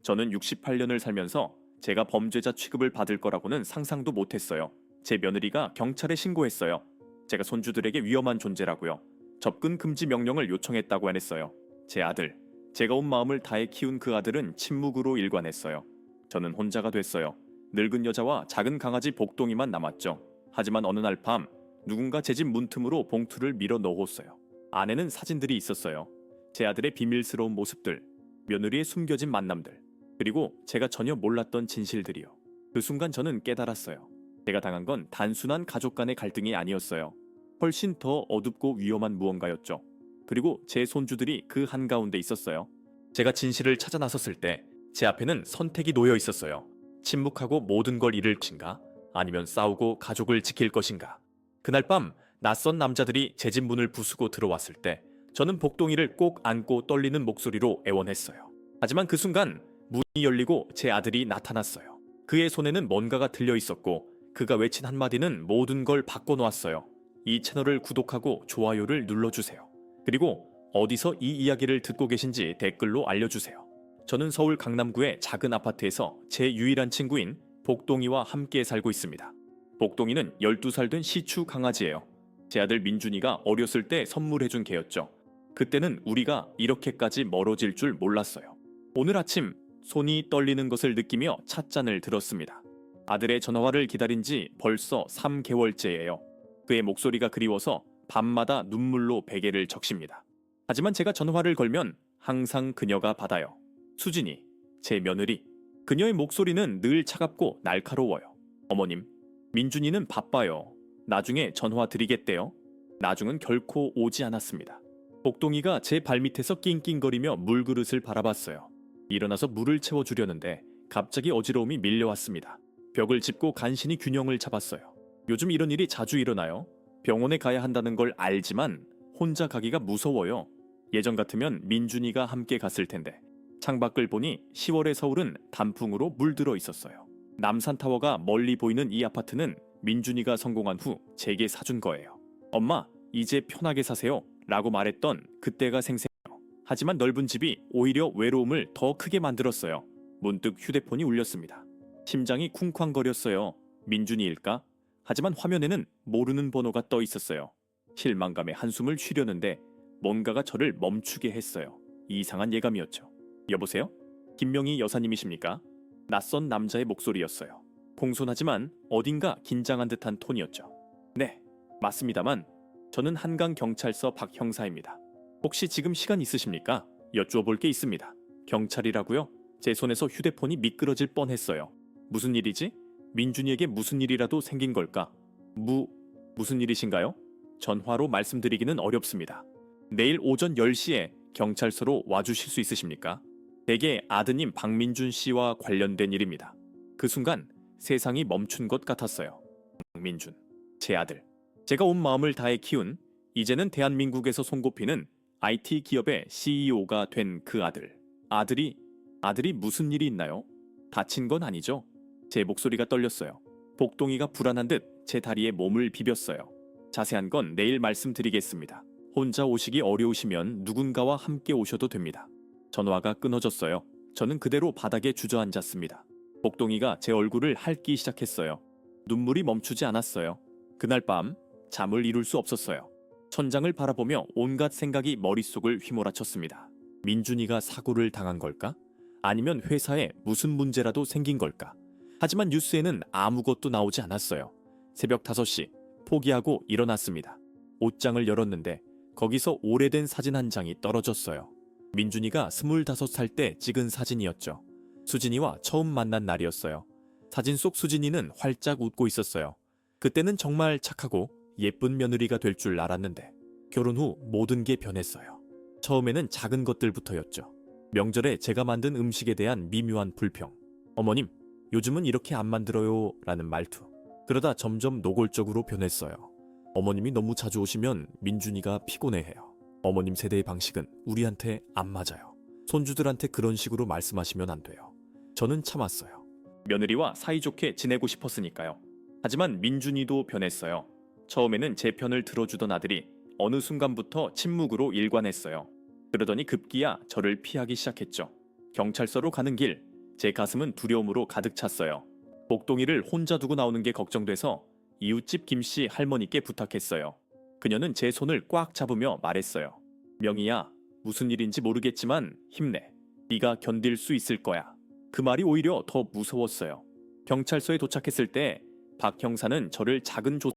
저는 68년을 살면서 제가 범죄자 취급을 받을 거라고는 상상도 못했어요. 제 며느리가 경찰에 신고했어요. 제가 손주들에게 위험한 존재라고요. 접근 금지 명령을 요청했다고 해냈어요. 제 아들, 제가 온 마음을 다해 키운 그 아들은 침묵으로 일관했어요. 저는 혼자가 됐어요. 늙은 여자와 작은 강아지 복동이만 남았죠. 하지만 어느 날 밤 누군가 제 집 문틈으로 봉투를 밀어 넣었어요. 안에는 사진들이 있었어요. 제 아들의 비밀스러운 모습들, 며느리의 숨겨진 만남들, 그리고 제가 전혀 몰랐던 진실들이요. 그 순간 저는 깨달았어요. 제가 당한 건 단순한 가족 간의 갈등이 아니었어요. 훨씬 더 어둡고 위험한 무언가였죠. 그리고 제 손주들이 그 한가운데 있었어요. 제가 진실을 찾아 나섰을 때 제 앞에는 선택이 놓여 있었어요. 침묵하고 모든 걸 잃을 것인가? 아니면 싸우고 가족을 지킬 것인가? 그날 밤 낯선 남자들이 제 집 문을 부수고 들어왔을 때 저는 복동이를 꼭 안고 떨리는 목소리로 애원했어요. 하지만 그 순간 문이 열리고 제 아들이 나타났어요. 그의 손에는 뭔가가 들려 있었고 그가 외친 한마디는 모든 걸 바꿔놓았어요. 이 채널을 구독하고 좋아요를 눌러주세요. 그리고 어디서 이 이야기를 듣고 계신지 댓글로 알려주세요. 저는 서울 강남구의 작은 아파트에서 제 유일한 친구인 복동이와 함께 살고 있습니다. 복동이는 12살 된 시추 강아지예요. 제 아들 민준이가 어렸을 때 선물해준 개였죠. 그때는 우리가 이렇게까지 멀어질 줄 몰랐어요. 오늘 아침 손이 떨리는 것을 느끼며 찻잔을 들었습니다. 아들의 전화를 기다린 지 벌써 3개월째예요. 그의 목소리가 그리워서 밤마다 눈물로 베개를 적십니다. 하지만 제가 전화를 걸면 항상 그녀가 받아요. 수진이, 제 며느리. 그녀의 목소리는 늘 차갑고 날카로워요. 어머님, 민준이는 바빠요. 나중에 전화 드리겠대요. 나중은 결코 오지 않았습니다. 복동이가 제 발밑에서 낑낑거리며 물그릇을 바라봤어요. 일어나서 물을 채워주려는데 갑자기 어지러움이 밀려왔습니다. 벽을 짚고 간신히 균형을 잡았어요. 요즘 이런 일이 자주 일어나요. 병원에 가야 한다는 걸 알지만 혼자 가기가 무서워요. 예전 같으면 민준이가 함께 갔을 텐데. 창밖을 보니 10월의 서울은 단풍으로 물들어 있었어요. 남산타워가 멀리 보이는 이 아파트는 민준이가 성공한 후 제게 사준 거예요. 엄마, 이제 편하게 사세요 라고 말했던 그때가 생생해요. 하지만 넓은 집이 오히려 외로움을 더 크게 만들었어요. 문득 휴대폰이 울렸습니다. 심장이 쿵쾅거렸어요. 민준이일까? 하지만 화면에는 모르는 번호가 떠 있었어요. 실망감에 한숨을 쉬려는데 뭔가가 저를 멈추게 했어요. 이상한 예감이었죠. 여보세요? 김명희 여사님이십니까? 낯선 남자의 목소리였어요. 공손하지만 어딘가 긴장한 듯한 톤이었죠. 네, 맞습니다만 저는 한강경찰서 박 형사입니다. 혹시 지금 시간 있으십니까? 여쭈어볼 게 있습니다. 경찰이라고요? 제 손에서 휴대폰이 미끄러질 뻔했어요. 무슨 일이지? 민준이에게 무슨 일이라도 생긴 걸까? 무슨 일이신가요? 전화로 말씀드리기는 어렵습니다. 내일 오전 10시에 경찰서로 와주실 수 있으십니까? 대개 아드님 박민준 씨와 관련된 일입니다. 그 순간 세상이 멈춘 것 같았어요. 박민준, 제 아들. 제가 온 마음을 다해 키운, 이제는 대한민국에서 손꼽히는 IT 기업의 CEO가 된 그 아들. 아들이 무슨 일이 있나요? 다친 건 아니죠? 제 목소리가 떨렸어요. 복동이가 불안한 듯 제 다리에 몸을 비볐어요. 자세한 건 내일 말씀드리겠습니다. 혼자 오시기 어려우시면 누군가와 함께 오셔도 됩니다. 전화가 끊어졌어요. 저는 그대로 바닥에 주저앉았습니다. 복동이가 제 얼굴을 핥기 시작했어요. 눈물이 멈추지 않았어요. 그날 밤 잠을 이룰 수 없었어요. 천장을 바라보며 온갖 생각이 머릿속을 휘몰아쳤습니다. 민준이가 사고를 당한 걸까? 아니면 회사에 무슨 문제라도 생긴 걸까? 하지만 뉴스에는 아무것도 나오지 않았어요. 새벽 5시 포기하고 일어났습니다. 옷장을 열었는데 거기서 오래된 사진 한 장이 떨어졌어요. 민준이가 25살 때 찍은 사진이었죠. 수진이와 처음 만난 날이었어요. 사진 속 수진이는 활짝 웃고 있었어요. 그때는 정말 착하고 예쁜 며느리가 될 줄 알았는데 결혼 후 모든 게 변했어요. 처음에는 작은 것들부터였죠. 명절에 제가 만든 음식에 대한 미묘한 불평. 어머님, 요즘은 이렇게 안 만들어요 라는 말투. 그러다 점점 노골적으로 변했어요. 어머님이 너무 자주 오시면 민준이가 피곤해해요. 어머님 세대의 방식은 우리한테 안 맞아요. 손주들한테 그런 식으로 말씀하시면 안 돼요. 저는 참았어요. 며느리와 사이좋게 지내고 싶었으니까요. 하지만 민준이도 변했어요. 처음에는 제 편을 들어주던 아들이 어느 순간부터 침묵으로 일관했어요. 그러더니 급기야 저를 피하기 시작했죠. 경찰서로 가는 길, 제 가슴은 두려움으로 가득 찼어요. 목동이를 혼자 두고 나오는 게 걱정돼서 이웃집 김씨 할머니께 부탁했어요. 그녀는 제 손을 꽉 잡으며 말했어요. 명희야, 무슨 일인지 모르겠지만 힘내. 네가 견딜 수 있을 거야. 그 말이 오히려 더 무서웠어요. 경찰서에 도착했을 때 박 형사는 저를 작은 조사로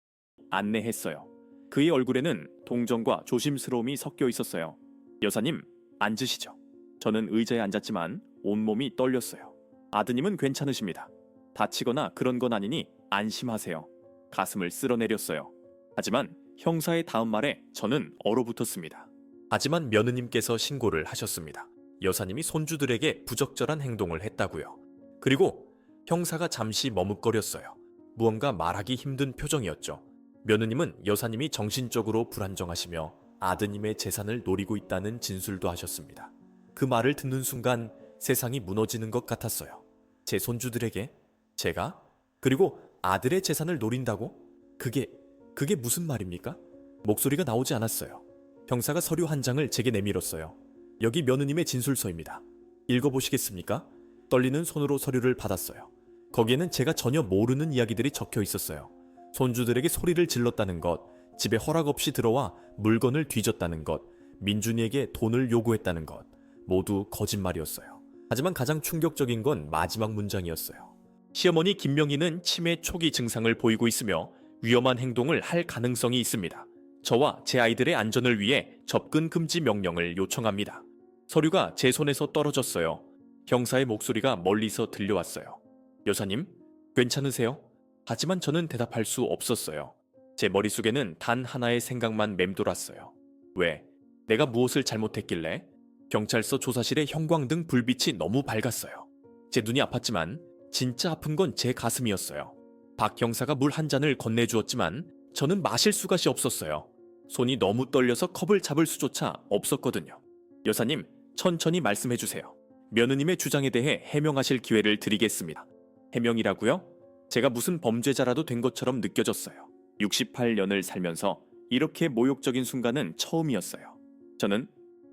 안내했어요. 그의 얼굴에는 동정과 조심스러움이 섞여 있었어요. 여사님, 앉으시죠. 저는 의자에 앉았지만 온몸이 떨렸어요. 아드님은 괜찮으십니다. 다치거나 그런 건 아니니 안심하세요. 가슴을 쓸어내렸어요. 하지만 형사의 다음 말에 저는 얼어붙었습니다. 하지만 며느님께서 신고를 하셨습니다. 여사님이 손주들에게 부적절한 행동을 했다고요. 그리고 형사가 잠시 머뭇거렸어요. 무언가 말하기 힘든 표정이었죠. 며느님은 여사님이 정신적으로 불안정하시며 아드님의 재산을 노리고 있다는 진술도 하셨습니다. 그 말을 듣는 순간 세상이 무너지는 것 같았어요. 제 손주들에게 제가 그리고 아들의 재산을 노린다고? 그게 무슨 말입니까? 목소리가 나오지 않았어요. 형사가 서류 한 장을 제게 내밀었어요. 여기 며느님의 진술서입니다. 읽어보시겠습니까? 떨리는 손으로 서류를 받았어요. 거기에는 제가 전혀 모르는 이야기들이 적혀 있었어요. 손주들에게 소리를 질렀다는 것, 집에 허락 없이 들어와 물건을 뒤졌다는 것, 민준이에게 돈을 요구했다는 것, 모두 거짓말이었어요. 하지만 가장 충격적인 건 마지막 문장이었어요. 시어머니 김명희는 치매 초기 증상을 보이고 있으며 위험한 행동을 할 가능성이 있습니다. 저와 제 아이들의 안전을 위해 접근 금지 명령을 요청합니다. 서류가 제 손에서 떨어졌어요. 형사의 목소리가 멀리서 들려왔어요. 여사님, 괜찮으세요? 하지만 저는 대답할 수 없었어요. 제 머릿속에는 단 하나의 생각만 맴돌았어요. 왜? 내가 무엇을 잘못했길래? 경찰서 조사실의 형광등 불빛이 너무 밝았어요. 제 눈이 아팠지만 진짜 아픈 건 제 가슴이었어요. 박 형사가 물 한 잔을 건네주었지만 저는 마실 수가 없었어요. 손이 너무 떨려서 컵을 잡을 수조차 없었거든요. 여사님, 천천히 말씀해주세요. 며느님의 주장에 대해 해명하실 기회를 드리겠습니다. 해명이라고요? 제가 무슨 범죄자라도 된 것처럼 느껴졌어요. 68년을 살면서 이렇게 모욕적인 순간은 처음이었어요.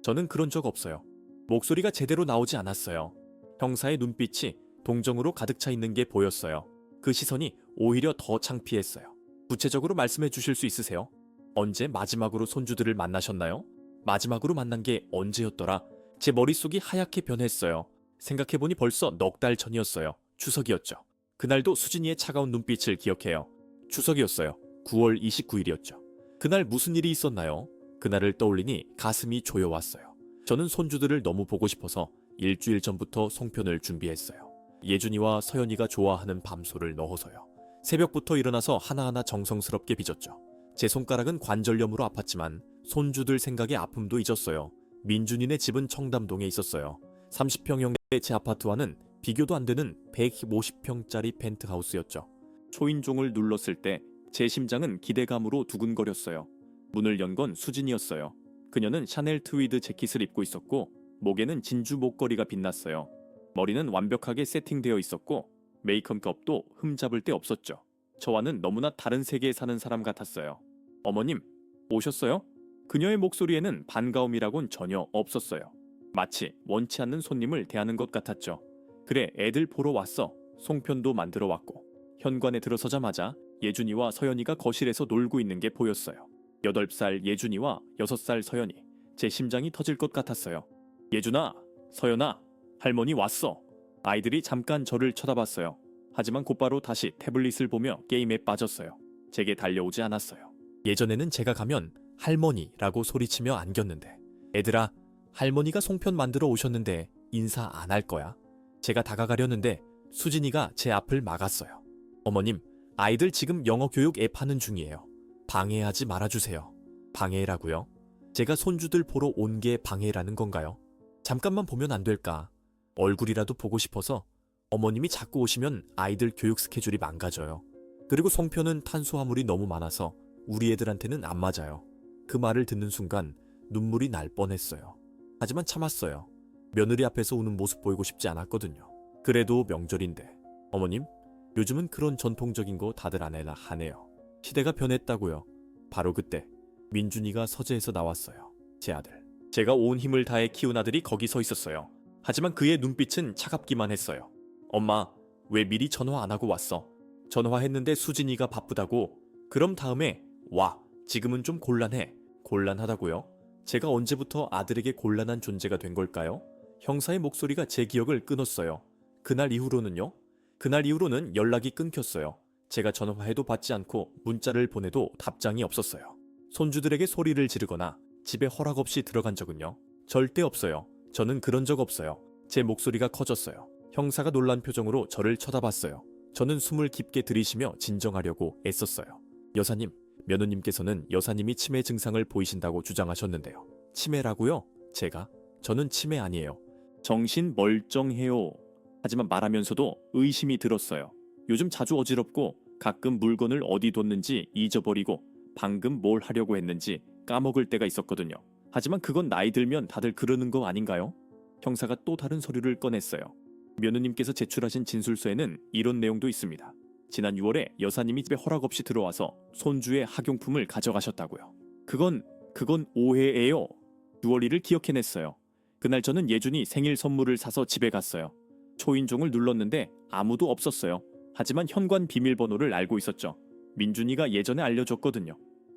저는 그런 적 없어요. 목소리가 제대로 나오지 않았어요. 형사의 눈빛이 동정으로 가득 차 있는 게 보였어요. 그 시선이 오히려 더 창피했어요. 구체적으로 말씀해 주실 수 있으세요? 언제 마지막으로 손주들을 만나셨나요? 마지막으로 만난 게 언제였더라? 제 머릿속이 하얗게 변했어요. 생각해보니 벌써 넉 달 전이었어요. 추석이었죠. 그날도 수진이의 차가운 눈빛을 기억해요. 추석이었어요. 9월 29일이었죠. 그날 무슨 일이 있었나요? 그날을 떠올리니 가슴이 조여왔어요. 저는 손주들을 너무 보고 싶어서 일주일 전부터 송편을 준비했어요. 예준이와 서연이가 좋아하는 밤소를 넣어서요. 새벽부터 일어나서 하나하나 정성스럽게 빚었죠. 제 손가락은 관절염으로 아팠지만 손주들 생각에 아픔도 잊었어요. 민준이네 집은 청담동에 있었어요. 30평형의 제 아파트와는 비교도 안 되는 150평짜리 펜트하우스였죠. 초인종을 눌렀을 때 제 심장은 기대감으로 두근거렸어요. 문을 연 건 수진이었어요. 그녀는 샤넬 트위드 재킷을 입고 있었고 목에는 진주 목걸이가 빛났어요. 머리는 완벽하게 세팅되어 있었고 메이크업도 흠잡을 데 없었죠. 저와는 너무나 다른 세계에 사는 사람 같았어요. 어머님, 오셨어요? 그녀의 목소리에는 반가움이라곤 전혀 없었어요. 마치 원치 않는 손님을 대하는 것 같았죠. 그래, 애들 보러 왔어. 송편도 만들어 왔고. 현관에 들어서자마자 예준이와 서연이가 거실에서 놀고 있는 게 보였어요. 8살 예준이와 6살 서연이. 제 심장이 터질 것 같았어요. 예준아, 서연아, 할머니 왔어. 아이들이 잠깐 저를 쳐다봤어요. 하지만 곧바로 다시 태블릿을 보며 게임에 빠졌어요. 제게 달려오지 않았어요. 예전에는 제가 가면 할머니라고 소리치며 안겼는데, 애들아, 할머니가 송편 만들어 오셨는데 인사 안 할 거야? 제가 다가가려는데 수진이가 제 앞을 막았어요. 어머님, 아이들 지금 영어 교육 앱 하는 중이에요. 방해하지 말아주세요. 방해라고요? 제가 손주들 보러 온 게 방해라는 건가요? 잠깐만 보면 안 될까? 얼굴이라도 보고 싶어서. 어머님이 자꾸 오시면 아이들 교육 스케줄이 망가져요. 그리고 송편은 탄수화물이 너무 많아서 우리 애들한테는 안 맞아요. 그 말을 듣는 순간 눈물이 날 뻔했어요. 하지만 참았어요. 며느리 앞에서 우는 모습 보이고 싶지 않았거든요. 그래도 명절인데. 어머님, 요즘은 그런 전통적인 거 다들 안 해나 하네요. 시대가 변했다고요. 바로 그때 민준이가 서재에서 나왔어요. 제 아들. 제가 온 힘을 다해 키운 아들이 거기 서 있었어요. 하지만 그의 눈빛은 차갑기만 했어요. 엄마, 왜 미리 전화 안 하고 왔어? 전화했는데 수진이가 바쁘다고. 그럼 다음에 와. 지금은 좀 곤란해. 곤란하다고요? 제가 언제부터 아들에게 곤란한 존재가 된 걸까요? 형사의 목소리가 제 기억을 끊었어요. 그날 이후로는요? 그날 이후로는 연락이 끊겼어요. 제가 전화해도 받지 않고 문자를 보내도 답장이 없었어요. 손주들에게 소리를 지르거나 집에 허락 없이 들어간 적은요? 절대 없어요. 저는 그런 적 없어요. 제 목소리가 커졌어요. 형사가 놀란 표정으로 저를 쳐다봤어요. 저는 숨을 깊게 들이쉬며 진정하려고 애썼어요. 여사님, 며느님께서는 여사님이 치매 증상을 보이신다고 주장하셨는데요. 치매라고요? 저는 치매 아니에요. 정신 멀쩡해요. 하지만 말하면서도 의심이 들었어요. 요즘 자주 어지럽고 가끔 물건을 어디 뒀는지 잊어버리고 방금 뭘 하려고 했는지 까먹을 때가 있었거든요. 하지만 그건 나이 들면 다들 그러는 거 아닌가요? 형사가 또 다른 서류를 꺼냈어요. 며느님께서 제출하신 진술서에는 이런 내용도 있습니다. 지난 6월에 여사님이 집에 허락 없이 들어와서 손주의 학용품을 가져가셨다고요. 그건 오해예요. 6월 1을 기억해냈어요. 그날 저는 예준이 생일 선물을 사서 집에 갔어요. 초인종을 눌렀는데 아무도 없었어요. 하지만 현관 비밀번호를 알고 있었죠. 민준이가 예전에 알려줬거든요.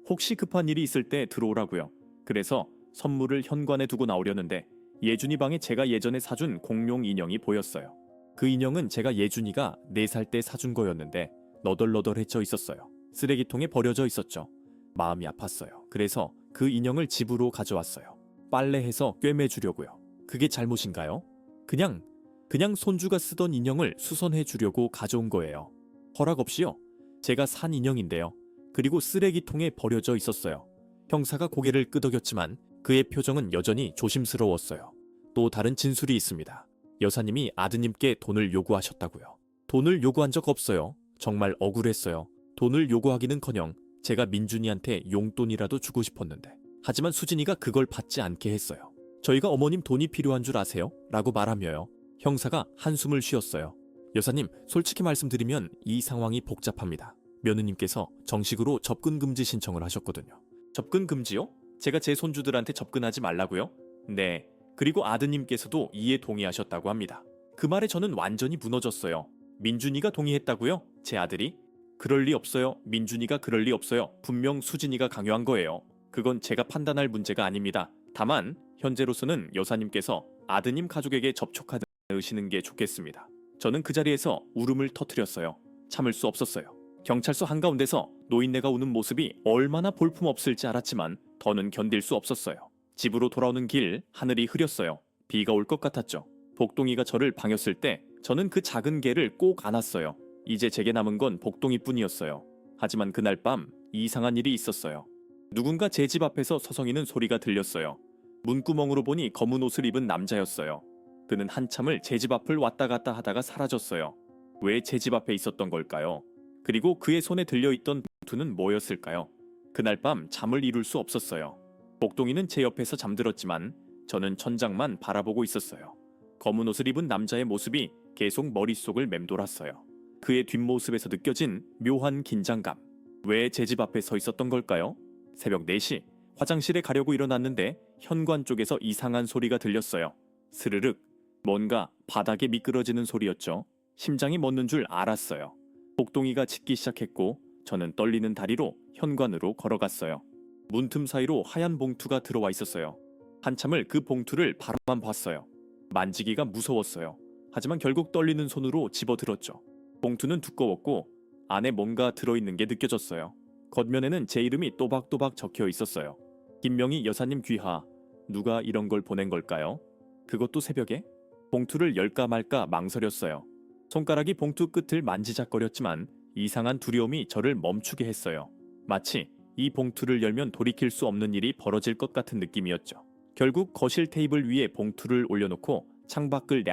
혹시 급한 일이 있을 때 들어오라고요. 그래서 선물을 현관에 두고 나오려는데 예준이 방에 제가 예전에 사준 공룡 인형이 보였어요. 그 인형은 제가 예준이가 4살 때 사준 거였는데 너덜너덜해져 있었어요. 쓰레기통에 버려져 있었죠. 마음이 아팠어요. 그래서 그 인형을 집으로 가져왔어요. 빨래해서 꿰매주려고요. 그게 잘못인가요? 그냥 손주가 쓰던 인형을 수선해 주려고 가져온 거예요. 허락 없이요. 제가 산 인형인데요. 그리고 쓰레기통에 버려져 있었어요. 형사가 고개를 끄덕였지만 그의 표정은 여전히 조심스러웠어요. 또 다른 진술이 있습니다. 여사님이 아드님께 돈을 요구하셨다고요. 돈을 요구한 적 없어요. 정말 억울했어요. 돈을 요구하기는커녕 제가 민준이한테 용돈이라도 주고 싶었는데. 하지만 수진이가 그걸 받지 않게 했어요. 저희가 어머님 돈이 필요한 줄 아세요? 라고 말하며요. 형사가 한숨을 쉬었어요. 여사님, 솔직히 말씀드리면 이 상황이 복잡합니다. 며느님께서 정식으로 접근 금지 신청을 하셨거든요. 접근 금지요? 제가 제 손주들한테 접근하지 말라고요? 네. 그리고 아드님께서도 이에 동의하셨다고 합니다. 그 말에 저는 완전히 무너졌어요. 민준이가 동의했다고요? 제 아들이? 그럴 리 없어요. 민준이가 그럴 리 없어요. 분명 수진이가 강요한 거예요. 그건 제가 판단할 문제가 아닙니다. 다만 현재로서는 여사님께서 아드님 가족에게 접촉하지 않으시는 게 좋겠습니다. 저는 그 자리에서 울음을 터뜨렸어요. 참을 수 없었어요. 경찰서 한가운데서 노인네가 우는 모습이 얼마나 볼품없을지 알았지만 더는 견딜 수 없었어요. 집으로 돌아오는 길 하늘이 흐렸어요. 비가 올 것 같았죠. 복동이가 저를 방였을 때 저는 그 작은 개를 꼭 안았어요. 이제 제게 남은 건 복동이뿐이었어요. 하지만 그날 밤 이상한 일이 있었어요. 누군가 제 집 앞에서 서성이는 소리가 들렸어요. 문구멍으로 보니 검은 옷을 입은 남자였어요. 그는 한참을 제 집 앞을 왔다 갔다 하다가 사라졌어요. 왜 제 집 앞에 있었던 걸까요? 그리고 그의 손에 들려있던 봉투는 뭐였을까요? 그날 밤 잠을 이룰 수 없었어요. 복동이는 제 옆에서 잠들었지만 저는 천장만 바라보고 있었어요. 검은 옷을 입은 남자의 모습이 계속 머릿속을 맴돌았어요. 그의 뒷모습에서 느껴진 묘한 긴장감. 왜 제 집 앞에 서 있었던 걸까요? 새벽 4시 화장실에 가려고 일어났는데 현관 쪽에서 이상한 소리가 들렸어요. 스르륵. 뭔가 바닥에 미끄러지는 소리였죠. 심장이 멎는 줄 알았어요. 복동이가 짖기 시작했고 저는 떨리는 다리로 현관으로 걸어갔어요. 문틈 사이로 하얀 봉투가 들어와 있었어요. 한참을 그 봉투를 바라만 봤어요. 만지기가 무서웠어요. 하지만 결국 떨리는 손으로 집어들었죠. 봉투는 두꺼웠고 안에 뭔가 들어있는 게 느껴졌어요. 겉면에는 제 이름이 또박또박 적혀 있었어요. 김명희 여사님 귀하. 누가 이런 걸 보낸 걸까요? 그것도 새벽에? 봉투를 열까 말까 망설였어요. 손가락이 봉투 끝을 만지작거렸지만 이상한 두려움이 저를 멈추게 했어요. 마치 이 봉투를 열면 돌이킬 수 없는 일이 벌어질 것 같은 느낌이었죠. 결국 거실 테이블 위에 봉투를 올려놓고 창밖을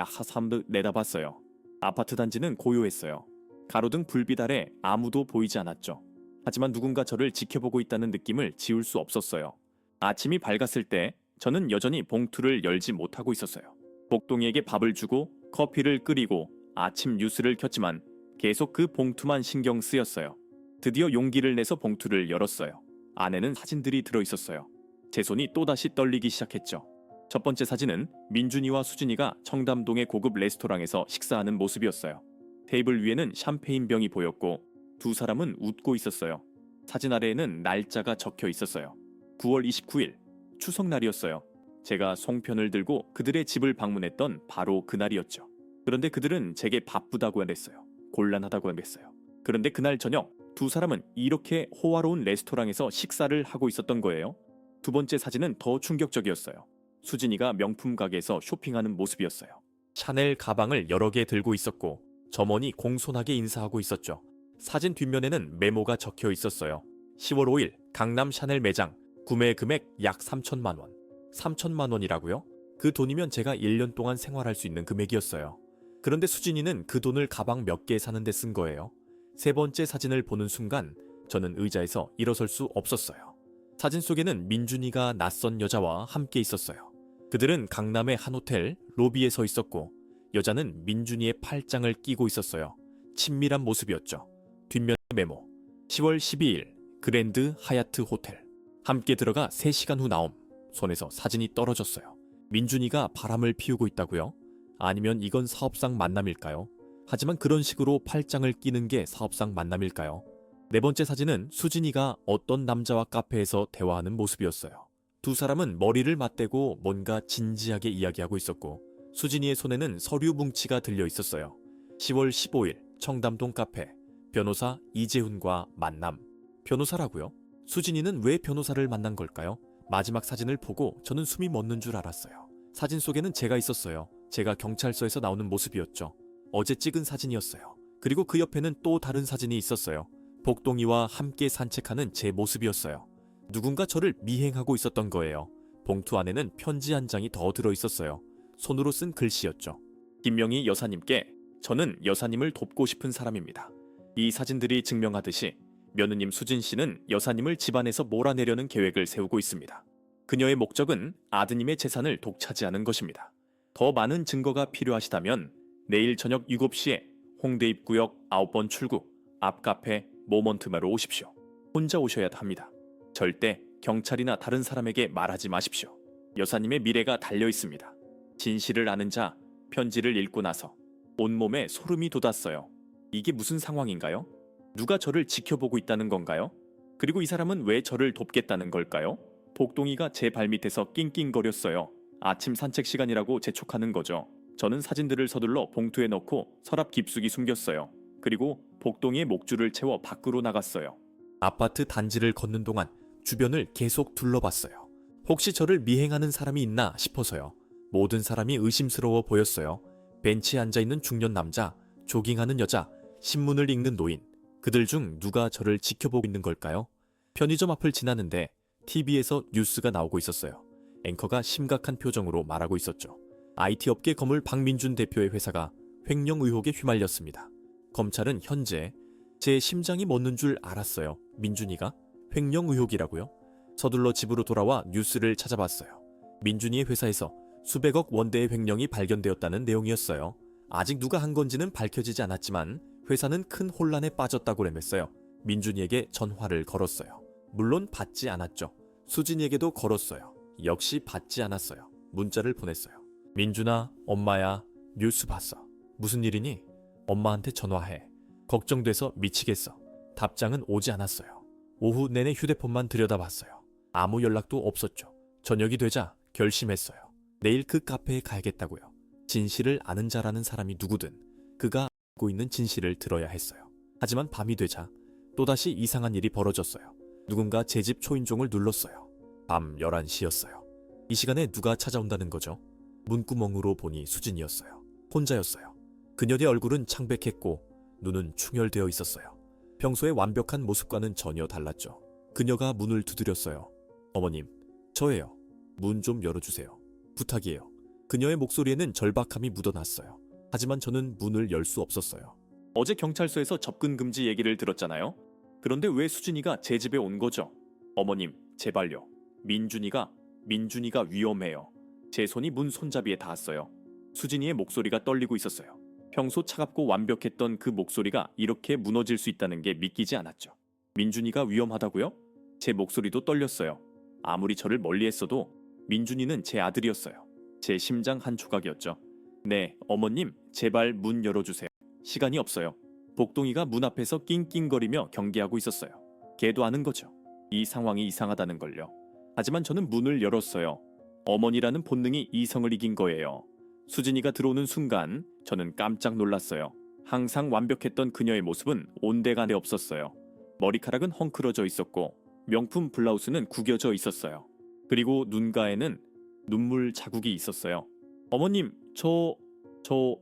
내다봤어요. 아파트 단지는 고요했어요. 가로등 불빛 아래 아무도 보이지 않았죠. 하지만 누군가 저를 지켜보고 있다는 느낌을 지울 수 없었어요. 아침이 밝았을 때 저는 여전히 봉투를 열지 못하고 있었어요. 복동이에게 밥을 주고 커피를 끓이고 아침 뉴스를 켰지만 계속 그 봉투만 신경 쓰였어요. 드디어 용기를 내서 봉투를 열었어요. 안에는 사진들이 들어있었어요. 제 손이 또다시 떨리기 시작했죠. 첫 번째 사진은 민준이와 수진이가 청담동의 고급 레스토랑에서 식사하는 모습이었어요. 테이블 위에는 샴페인 병이 보였고 두 사람은 웃고 있었어요. 사진 아래에는 날짜가 적혀 있었어요. 9월 29일, 추석날이었어요. 제가 송편을 들고 그들의 집을 방문했던 바로 그날이었죠. 그런데 그들은 제게 바쁘다고 했어요. 곤란하다고 했어요. 그런데 그날 저녁 두 사람은 이렇게 호화로운 레스토랑에서 식사를 하고 있었던 거예요. 두 번째 사진은 더 충격적이었어요. 수진이가 명품 가게에서 쇼핑하는 모습이었어요. 샤넬 가방을 여러 개 들고 있었고 점원이 공손하게 인사하고 있었죠. 사진 뒷면에는 메모가 적혀 있었어요. 10월 5일 강남 샤넬 매장 구매 금액 약 3천만 원. 3천만 원이라고요? 그 돈이면 제가 1년 동안 생활할 수 있는 금액이었어요. 그런데 수진이는 그 돈을 가방 몇 개 사는 데 쓴 거예요. 세 번째 사진을 보는 순간 저는 의자에서 일어설 수 없었어요. 사진 속에는 민준이가 낯선 여자와 함께 있었어요. 그들은 강남의 한 호텔 로비에 서 있었고 여자는 민준이의 팔짱을 끼고 있었어요. 친밀한 모습이었죠. 뒷면의 메모. 10월 12일 그랜드 하얏트 호텔. 함께 들어가 3시간 후 나옴. 손에서 사진이 떨어졌어요. 민준이가 바람을 피우고 있다고요? 아니면 이건 사업상 만남일까요? 하지만 그런 식으로 팔짱을 끼는 게 사업상 만남일까요? 네 번째 사진은 수진이가 어떤 남자와 카페에서 대화하는 모습이었어요. 두 사람은 머리를 맞대고 뭔가 진지하게 이야기하고 있었고 수진이의 손에는 서류 뭉치가 들려 있었어요. 10월 15일 청담동 카페. 변호사 이재훈과 만남. 변호사라고요? 수진이는 왜 변호사를 만난 걸까요? 마지막 사진을 보고 저는 숨이 멎는 줄 알았어요. 사진 속에는 제가 있었어요. 제가 경찰서에서 나오는 모습이었죠. 어제 찍은 사진이었어요. 그리고 그 옆에는 또 다른 사진이 있었어요. 복동이와 함께 산책하는 제 모습이었어요. 누군가 저를 미행하고 있었던 거예요. 봉투 안에는 편지 한 장이 더 들어 있었어요. 손으로 쓴 글씨였죠. 김명희 여사님께 저는 여사님을 돕고 싶은 사람입니다. 이 사진들이 증명하듯이 며느님 수진 씨는 여사님을 집안에서 몰아내려는 계획을 세우고 있습니다. 그녀의 목적은 아드님의 재산을 독차지하는 것입니다. 더 많은 증거가 필요하시다면 내일 저녁 7시에 홍대 입구역 9번 출구 앞 카페 모먼트마로 오십시오. 혼자 오셔야 합니다. 절대 경찰이나 다른 사람에게 말하지 마십시오. 여사님의 미래가 달려 있습니다. 진실을 아는 자, 편지를 읽고 나서 온몸에 소름이 돋았어요. 이게 무슨 상황인가요? 누가 저를 지켜보고 있다는 건가요? 그리고 이 사람은 왜 저를 돕겠다는 걸까요? 복동이가 제 발밑에서 낑낑거렸어요. 아침 산책 시간이라고 재촉하는 거죠. 저는 사진들을 서둘러 봉투에 넣고 서랍 깊숙이 숨겼어요. 그리고 복동이의 목줄을 채워 밖으로 나갔어요. 아파트 단지를 걷는 동안 주변을 계속 둘러봤어요. 혹시 저를 미행하는 사람이 있나 싶어서요. 모든 사람이 의심스러워 보였어요. 벤치에 앉아있는 중년 남자, 조깅하는 여자, 신문을 읽는 노인. 그들 중 누가 저를 지켜보고 있는 걸까요? 편의점 앞을 지나는데 TV에서 뉴스가 나오고 있었어요. 앵커가 심각한 표정으로 말하고 있었죠. IT 업계 거물 박민준 대표의 회사가 횡령 의혹에 휘말렸습니다. 검찰은 현재 제 심장이 멎는 줄 알았어요. 민준이가 횡령 의혹이라고요? 서둘러 집으로 돌아와 뉴스를 찾아봤어요. 민준이의 회사에서 수백억 원대의 횡령이 발견되었다는 내용이었어요. 아직 누가 한 건지는 밝혀지지 않았지만 회사는 큰 혼란에 빠졌다고 램했어요. 민준이에게 전화를 걸었어요. 물론 받지 않았죠. 수진이에게도 걸었어요. 역시 받지 않았어요. 문자를 보냈어요. 민준아, 엄마야, 뉴스 봤어. 무슨 일이니? 엄마한테 전화해. 걱정돼서 미치겠어. 답장은 오지 않았어요. 오후 내내 휴대폰만 들여다봤어요. 아무 연락도 없었죠. 저녁이 되자 결심했어요. 내일 그 카페에 가야겠다고요. 진실을 아는 자라는 사람이 누구든 그가 알고 있는 진실을 들어야 했어요. 하지만 밤이 되자 또다시 이상한 일이 벌어졌어요. 누군가 제 집 초인종을 눌렀어요. 밤 11시였어요. 이 시간에 누가 찾아온다는 거죠? 문구멍으로 보니 수진이었어요. 혼자였어요. 그녀의 얼굴은 창백했고 눈은 충혈되어 있었어요. 평소의 완벽한 모습과는 전혀 달랐죠. 그녀가 문을 두드렸어요. 어머님, 저예요. 문 좀 열어주세요. 부탁이에요. 그녀의 목소리에는 절박함이 묻어났어요. 하지만 저는 문을 열 수 없었어요. 어제 경찰서에서 접근 금지 얘기를 들었잖아요. 그런데 왜 수진이가 제 집에 온 거죠? 어머님, 제발요. 민준이가 위험해요. 제 손이 문 손잡이에 닿았어요. 수진이의 목소리가 떨리고 있었어요. 평소 차갑고 완벽했던 그 목소리가 이렇게 무너질 수 있다는 게 믿기지 않았죠. 민준이가 위험하다고요? 제 목소리도 떨렸어요. 아무리 저를 멀리했어도 민준이는 제 아들이었어요. 제 심장 한 조각이었죠. 네, 어머님, 제발 문 열어주세요. 시간이 없어요. 복동이가 문 앞에서 낑낑거리며 경계하고 있었어요. 걔도 아는 거죠. 이 상황이 이상하다는 걸요. 하지만 저는 문을 열었어요. 어머니라는 본능이 이성을 이긴 거예요. 수진이가 들어오는 순간 저는 깜짝 놀랐어요. 항상 완벽했던 그녀의 모습은 온데간데 없었어요. 머리카락은 헝클어져 있었고 명품 블라우스는 구겨져 있었어요. 그리고 눈가에는 눈물 자국이 있었어요. 어머님, 저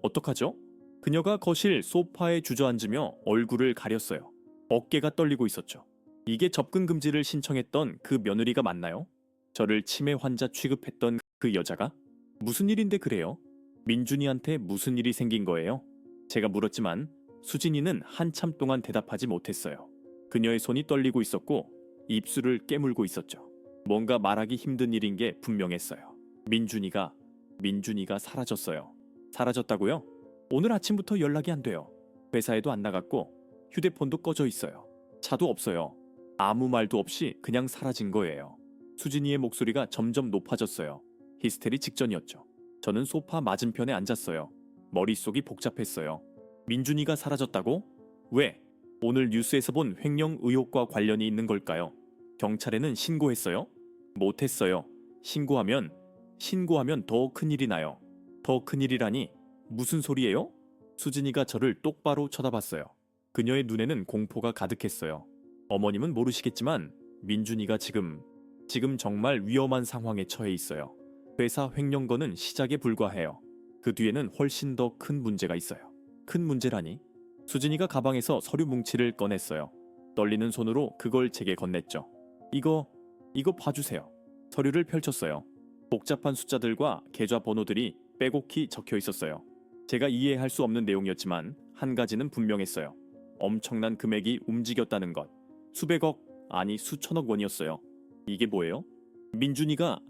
어떡하죠? 그녀가 거실 소파에 주저앉으며 얼굴을 가렸어요. 어깨가 떨리고 있었죠. 이게 접근 금지를 신청했던 그 며느리가 맞나요? 저를 치매 환자 취급했던 그 여자가? 무슨 일인데 그래요? 민준이한테 무슨 일이 생긴 거예요? 제가 물었지만 수진이는 한참 동안 대답하지 못했어요. 그녀의 손이 떨리고 있었고 입술을 깨물고 있었죠. 뭔가 말하기 힘든 일인 게 분명했어요. 민준이가 사라졌어요. 사라졌다고요? 오늘 아침부터 연락이 안 돼요. 회사에도 안 나갔고 휴대폰도 꺼져 있어요. 차도 없어요. 아무 말도 없이 그냥 사라진 거예요. 수진이의 목소리가 점점 높아졌어요. 히스테리 직전이었죠. 저는 소파 맞은편에 앉았어요. 머릿속이 복잡했어요. 민준이가 사라졌다고? 왜? 오늘 뉴스에서 본 횡령 의혹과 관련이 있는 걸까요? 경찰에는 신고했어요? 못했어요. 신고하면 더 큰일이 나요. 더 큰일이라니 무슨 소리예요? 수진이가 저를 똑바로 쳐다봤어요. 그녀의 눈에는 공포가 가득했어요. 어머님은 모르시겠지만 민준이가 지금 정말 위험한 상황에 처해 있어요. 회사 횡령건은 시작에 불과해요. 그 뒤에는 훨씬 더 큰 문제가 있어요. 큰 문제라니? 수진이가 가방에서 서류 뭉치를 꺼냈어요. 떨리는 손으로 그걸 제게 건넸죠. 이거 봐주세요. 서류를 펼쳤어요. 복잡한 숫자들과 계좌 번호들이 빼곡히 적혀 있었어요. 제가 이해할 수 없는 내용이었지만 한 가지는 분명했어요. 엄청난 금액이 움직였다는 것. 수백억, 아니 수천억 원이었어요. 이게 뭐예요? 민준이가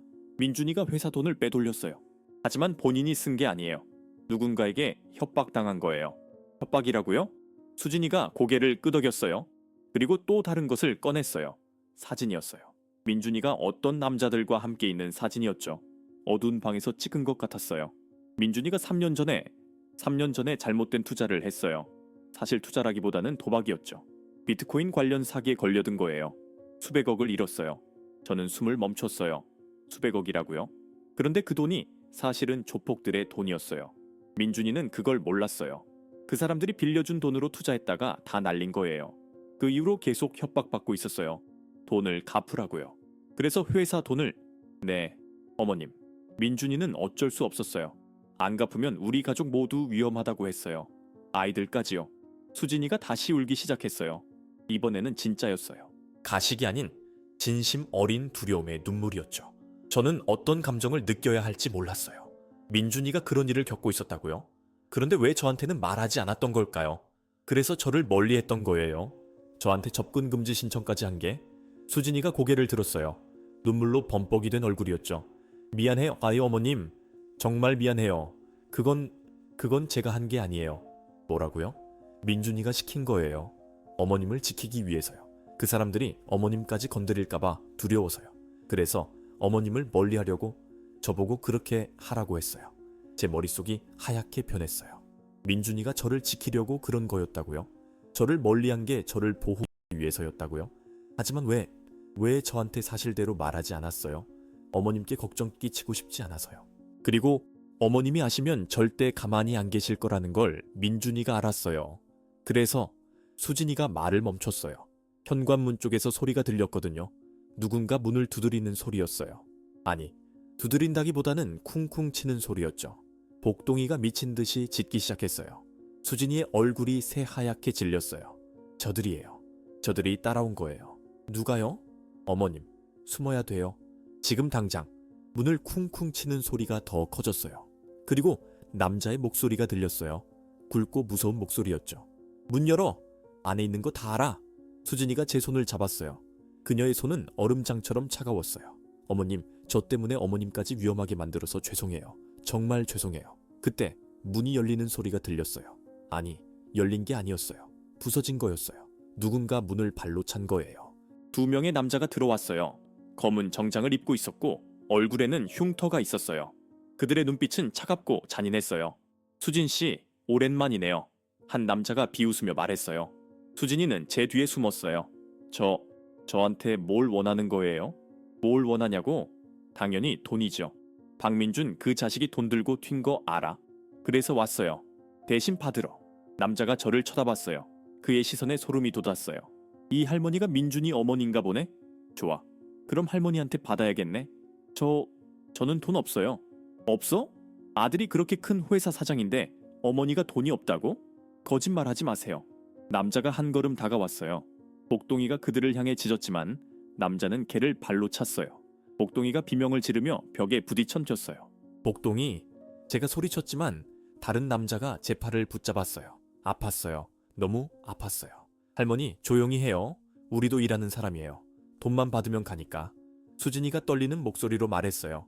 회사 돈을 빼돌렸어요. 하지만 본인이 쓴 게 아니에요. 누군가에게 협박당한 거예요. 협박이라고요? 수진이가 고개를 끄덕였어요. 그리고 또 다른 것을 꺼냈어요. 사진이었어요. 민준이가 어떤 남자들과 함께 있는 사진이었죠. 어두운 방에서 찍은 것 같았어요. 민준이가 3년 전에 잘못된 투자를 했어요. 사실 투자라기보다는 도박이었죠. 비트코인 관련 사기에 걸려든 거예요. 수백억을 잃었어요. 저는 숨을 멈췄어요. 수백억이라고요? 그런데 그 돈이 사실은 조폭들의 돈이었어요. 민준이는 그걸 몰랐어요. 그 사람들이 빌려준 돈으로 투자했다가 다 날린 거예요. 그 이후로 계속 협박받고 있었어요. 돈을 갚으라고요. 그래서 회사 돈을... 네, 어머님. 민준이는 어쩔 수 없었어요. 안 갚으면 우리 가족 모두 위험하다고 했어요. 아이들까지요. 수진이가 다시 울기 시작했어요. 이번에는 진짜였어요. 가식이 아닌 진심 어린 두려움의 눈물이었죠. 저는 어떤 감정을 느껴야 할지 몰랐어요. 민준이가 그런 일을 겪고 있었다고요? 그런데 왜 저한테는 말하지 않았던 걸까요? 그래서 저를 멀리했던 거예요. 저한테 접근 금지 신청까지 한 게. 수진이가 고개를 들었어요. 눈물로 범벅이 된 얼굴이었죠. 미안해요, 어머님. 정말 미안해요. 그건 제가 한 게 아니에요. 뭐라고요? 민준이가 시킨 거예요. 어머님을 지키기 위해서요. 그 사람들이 어머님까지 건드릴까봐 두려워서요. 그래서 어머님을 멀리하려고 저보고 그렇게 하라고 했어요. 제 머릿속이 하얗게 변했어요. 민준이가 저를 지키려고 그런 거였다고요? 저를 멀리한 게 저를 보호하기 위해서였다고요? 하지만 왜 저한테 사실대로 말하지 않았어요? 어머님께 걱정 끼치고 싶지 않아서요. 그리고 어머님이 아시면 절대 가만히 안 계실 거라는 걸 민준이가 알았어요. 그래서 수진이가 말을 멈췄어요. 현관문 쪽에서 소리가 들렸거든요. 누군가 문을 두드리는 소리였어요. 아니, 두드린다기보다는 쿵쿵 치는 소리였죠. 복동이가 미친 듯이 짖기 시작했어요. 수진이의 얼굴이 새하얗게 질렸어요. 저들이에요. 저들이 따라온 거예요. 누가요? 어머님, 숨어야 돼요. 지금 당장. 문을 쿵쿵 치는 소리가 더 커졌어요. 그리고 남자의 목소리가 들렸어요. 굵고 무서운 목소리였죠. 문 열어! 안에 있는 거 다 알아! 수진이가 제 손을 잡았어요. 그녀의 손은 얼음장처럼 차가웠어요. 어머님, 저 때문에 어머님까지 위험하게 만들어서 죄송해요. 정말 죄송해요. 그때 문이 열리는 소리가 들렸어요. 아니, 열린 게 아니었어요. 부서진 거였어요. 누군가 문을 발로 찬 거예요. 2명의 남자가 들어왔어요. 검은 정장을 입고 있었고 얼굴에는 흉터가 있었어요. 그들의 눈빛은 차갑고 잔인했어요. 수진 씨, 오랜만이네요. 한 남자가 비웃으며 말했어요. 수진이는 제 뒤에 숨었어요. 저한테 뭘 원하는 거예요? 뭘 원하냐고? 당연히 돈이죠. 박민준 그 자식이 돈 들고 튄 거 알아? 그래서 왔어요. 대신 받으러. 남자가 저를 쳐다봤어요. 그의 시선에 소름이 돋았어요. 이 할머니가 민준이 어머니인가 보네? 좋아. 그럼 할머니한테 받아야겠네. 저는 돈 없어요. 없어? 아들이 그렇게 큰 회사 사장인데 어머니가 돈이 없다고? 거짓말하지 마세요. 남자가 한 걸음 다가왔어요. 복동이가 그들을 향해 짖었지만 남자는 걔를 발로 찼어요. 복동이가 비명을 지르며 벽에 부딪혀졌어요. 복동이, 제가 소리쳤지만 다른 남자가 제 팔을 붙잡았어요. 아팠어요. 너무 아팠어요. 할머니, 조용히 해요. 우리도 일하는 사람이에요. 돈만 받으면 가니까. 수진이가 떨리는 목소리로 말했어요.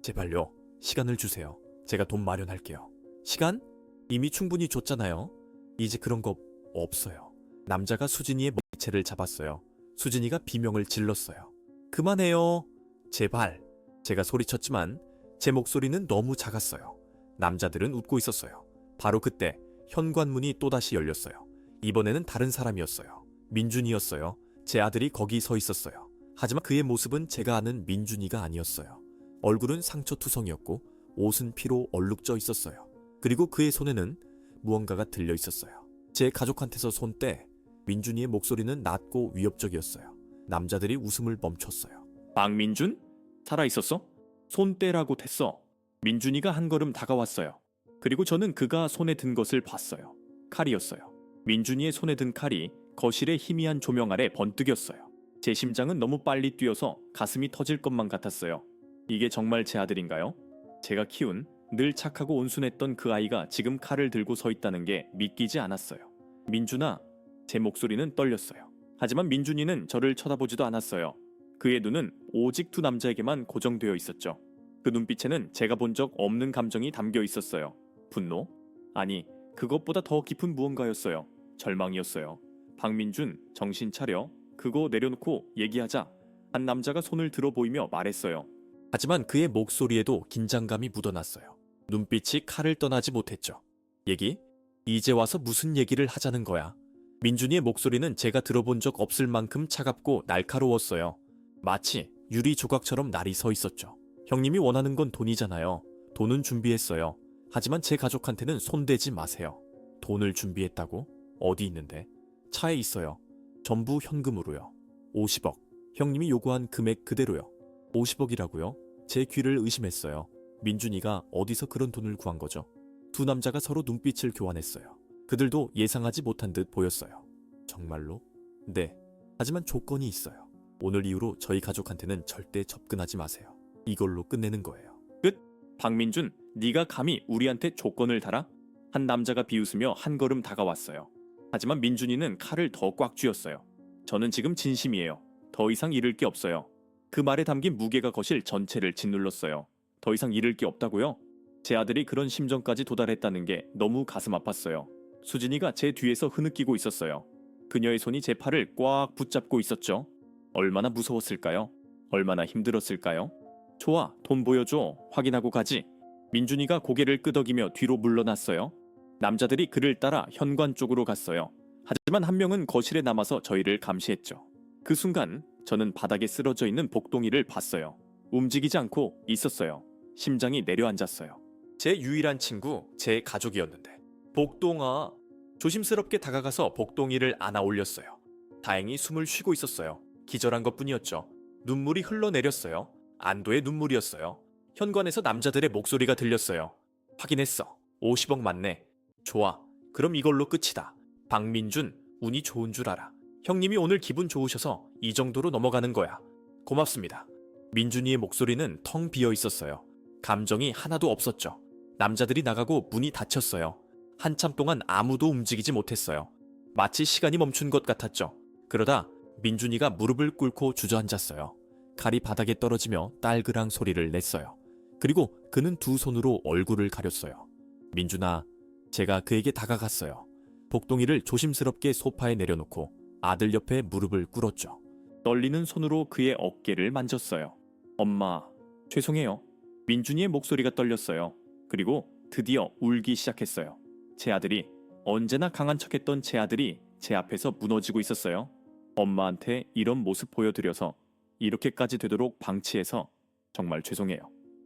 제발요. 시간을 주세요. 제가 돈 마련할게요. 시간? 이미 충분히 줬잖아요. 이제 그런 거 없어요. 남자가 수진이의 머리채를 잡았어요. 수진이가 비명을 질렀어요. 그만해요. 제발. 제가 소리쳤지만 제 목소리는 너무 작았어요. 남자들은 웃고 있었어요. 바로 그때 현관문이 또다시 열렸어요. 이번에는 다른 사람이었어요. 민준이었어요. 제 아들이 거기 서 있었어요. 하지만 그의 모습은 제가 아는 민준이가 아니었어요. 얼굴은 상처투성이었고 옷은 피로 얼룩져 있었어요. 그리고 그의 손에는 무언가가 들려 있었어요. 제 가족한테서 손 떼. 민준이의 목소리는 낮고 위협적이었어요. 남자들이 웃음을 멈췄어요. 박민준? 살아있었어? 손 떼라고 했어. 민준이가 한 걸음 다가왔어요. 그리고 저는 그가 손에 든 것을 봤어요. 칼이었어요. 민준이의 손에 든 칼이 거실의 희미한 조명 아래 번뜩였어요. 제 심장은 너무 빨리 뛰어서 가슴이 터질 것만 같았어요. 이게 정말 제 아들인가요? 제가 키운 늘 착하고 온순했던 그 아이가 지금 칼을 들고 서 있다는 게 믿기지 않았어요. 민준아, 제 목소리는 떨렸어요. 하지만 민준이는 저를 쳐다보지도 않았어요. 그의 눈은 오직 두 남자에게만 고정되어 있었죠. 그 눈빛에는 제가 본 적 없는 감정이 담겨 있었어요. 분노? 아니, 그것보다 더 깊은 무언가였어요. 절망이었어요. 박민준, 정신 차려. 그거 내려놓고 얘기하자. 한 남자가 손을 들어 보이며 말했어요. 하지만 그의 목소리에도 긴장감이 묻어났어요. 눈빛이 칼을 떠나지 못했죠. 얘기? 이제 와서 무슨 얘기를 하자는 거야? 민준이의 목소리는 제가 들어본 적 없을 만큼 차갑고 날카로웠어요. 마치 유리 조각처럼 날이 서 있었죠. 형님이 원하는 건 돈이잖아요. 돈은 준비했어요. 하지만 제 가족한테는 손대지 마세요. 돈을 준비했다고? 어디 있는데? 차에 있어요. 전부 현금으로요. 50억. 형님이 요구한 금액 그대로요. 50억이라고요? 제 귀를 의심했어요. 민준이가 어디서 그런 돈을 구한 거죠? 두 남자가 서로 눈빛을 교환했어요. 그들도 예상하지 못한 듯 보였어요. 정말로? 네. 하지만 조건이 있어요. 오늘 이후로 저희 가족한테는 절대 접근하지 마세요. 이걸로 끝내는 거예요. 끝? 박민준, 네가 감히 우리한테 조건을 달아? 한 남자가 비웃으며 한 걸음 다가왔어요. 하지만 민준이는 칼을 더 꽉 쥐었어요. 저는 지금 진심이에요. 더 이상 잃을 게 없어요. 그 말에 담긴 무게가 거실 전체를 짓눌렀어요. 더 이상 잃을 게 없다고요? 제 아들이 그런 심정까지 도달했다는 게 너무 가슴 아팠어요. 수진이가 제 뒤에서 흐느끼고 있었어요. 그녀의 손이 제 팔을 꽉 붙잡고 있었죠. 얼마나 무서웠을까요? 얼마나 힘들었을까요? 좋아, 돈 보여줘. 확인하고 가지. 민준이가 고개를 끄덕이며 뒤로 물러났어요. 남자들이 그를 따라 현관 쪽으로 갔어요. 하지만 한 명은 거실에 남아서 저희를 감시했죠. 그 순간 저는 바닥에 쓰러져 있는 복동이를 봤어요. 움직이지 않고 있었어요. 심장이 내려앉았어요. 제 유일한 친구, 제 가족이었는데. 복동아. 조심스럽게 다가가서 복동이를 안아 올렸어요. 다행히 숨을 쉬고 있었어요. 기절한 것뿐이었죠. 눈물이 흘러내렸어요. 안도의 눈물이었어요. 현관에서 남자들의 목소리가 들렸어요. 확인했어. 50억 맞네. 좋아. 그럼 이걸로 끝이다. 박민준, 운이 좋은 줄 알아. 형님이 오늘 기분 좋으셔서 이 정도로 넘어가는 거야. 고맙습니다. 민준이의 목소리는 텅 비어 있었어요. 감정이 하나도 없었죠. 남자들이 나가고 문이 닫혔어요. 한참 동안 아무도 움직이지 못했어요. 마치 시간이 멈춘 것 같았죠. 그러다 민준이가 무릎을 꿇고 주저앉았어요. 칼이 바닥에 떨어지며 딸그랑 소리를 냈어요. 그리고 그는 두 손으로 얼굴을 가렸어요. 민준아, 제가 그에게 다가갔어요. 복동이를 조심스럽게 소파에 내려놓고 아들 옆에 무릎을 꿇었죠. 떨리는 손으로 그의 어깨를 만졌어요. 엄마, 죄송해요. 민준이의 목소리가 떨렸어요. 그리고 드디어 울기 시작했어요. 제 아들이, 언제나 강한 척했던 제 아들이 제 앞에서 무너지고 있었어요. 엄마한테 이런 모습 보여드려서 이렇게까지 되도록 방치해서 정말 죄송해요.